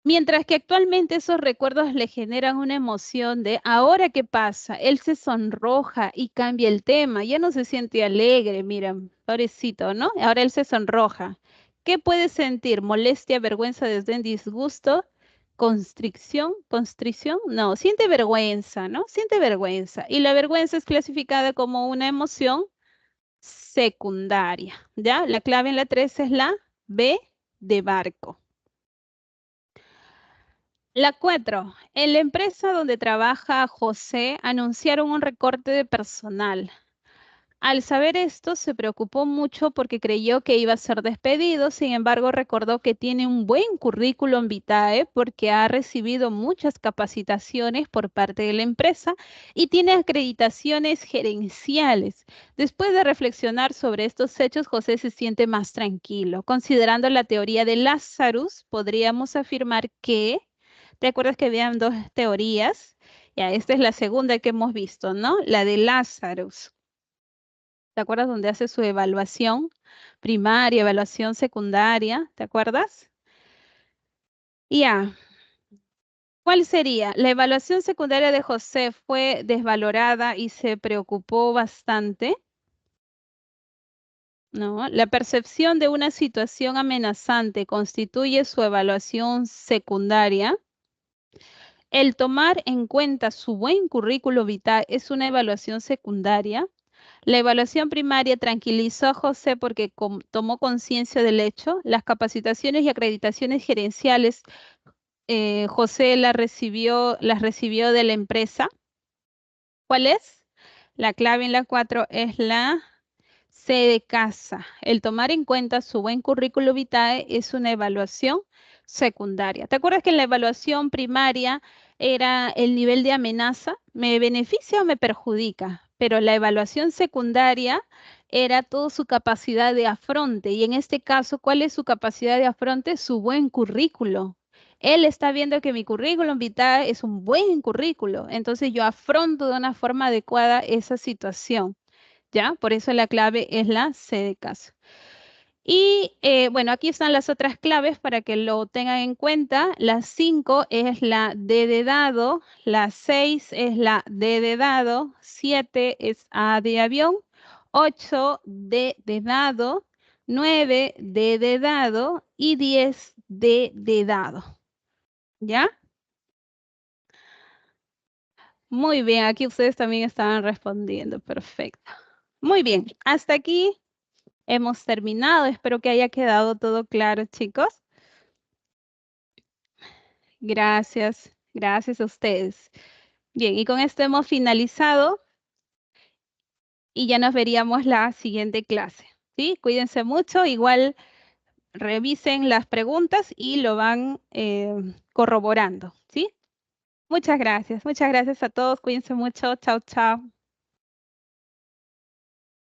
S1: Mientras que actualmente esos recuerdos le generan una emoción de, ¿ahora qué pasa? Él se sonroja y cambia el tema, ya no se siente alegre, mira, pobrecito, ¿no? Ahora él se sonroja. ¿Qué puede sentir? ¿Molestia, vergüenza, desdén, disgusto? ¿Constricción? ¿Constrición? No, siente vergüenza, ¿no? Siente vergüenza. Y la vergüenza es clasificada como una emoción secundaria, ¿ya? La clave en la 3 es la B de barco. La 4. En la empresa donde trabaja José anunciaron un recorte de personal. Al saber esto, se preocupó mucho porque creyó que iba a ser despedido. Sin embargo, recordó que tiene un buen currículum vitae porque ha recibido muchas capacitaciones por parte de la empresa y tiene acreditaciones gerenciales. Después de reflexionar sobre estos hechos, José se siente más tranquilo. Considerando la teoría de Lazarus, podríamos afirmar que ¿te acuerdas que habían dos teorías? Ya, esta es la segunda que hemos visto, ¿no? La de Lazarus. ¿Te acuerdas donde hace su evaluación primaria, evaluación secundaria? ¿Te acuerdas? Ya, ¿cuál sería? La evaluación secundaria de José fue desvalorada y se preocupó bastante, ¿no? La percepción de una situación amenazante constituye su evaluación secundaria. El tomar en cuenta su buen currículo vitae es una evaluación secundaria. La evaluación primaria tranquilizó a José porque tomó conciencia del hecho. Las capacitaciones y acreditaciones gerenciales, José las recibió de la empresa. ¿Cuál es? La clave en la 4 es la C de casa. El tomar en cuenta su buen currículo vitae es una evaluación secundaria. ¿Te acuerdas que en la evaluación primaria era el nivel de amenaza? ¿Me beneficia o me perjudica? Pero la evaluación secundaria era toda su capacidad de afronte. Y en este caso, ¿cuál es su capacidad de afronte? Su buen currículo. Él está viendo que mi currículum vitae es un buen currículo. Entonces yo afronto de una forma adecuada esa situación. ¿Ya? Por eso la clave es la C de casa. Y bueno, aquí están las otras claves para que lo tengan en cuenta. La 5 es la D de dado, la 6 es la D de dado, 7 es A de avión, 8 D de dado, 9 D de dado y 10 D de dado. ¿Ya? Muy bien, aquí ustedes también estaban respondiendo. Perfecto. Muy bien, hasta aquí hemos terminado. Espero que haya quedado todo claro, chicos. Gracias, gracias a ustedes. Bien, y con esto hemos finalizado y ya nos veríamos la siguiente clase. ¿Sí? Cuídense mucho, igual revisen las preguntas y lo van corroborando. ¿Sí? Muchas gracias a todos, cuídense mucho, chao, chao.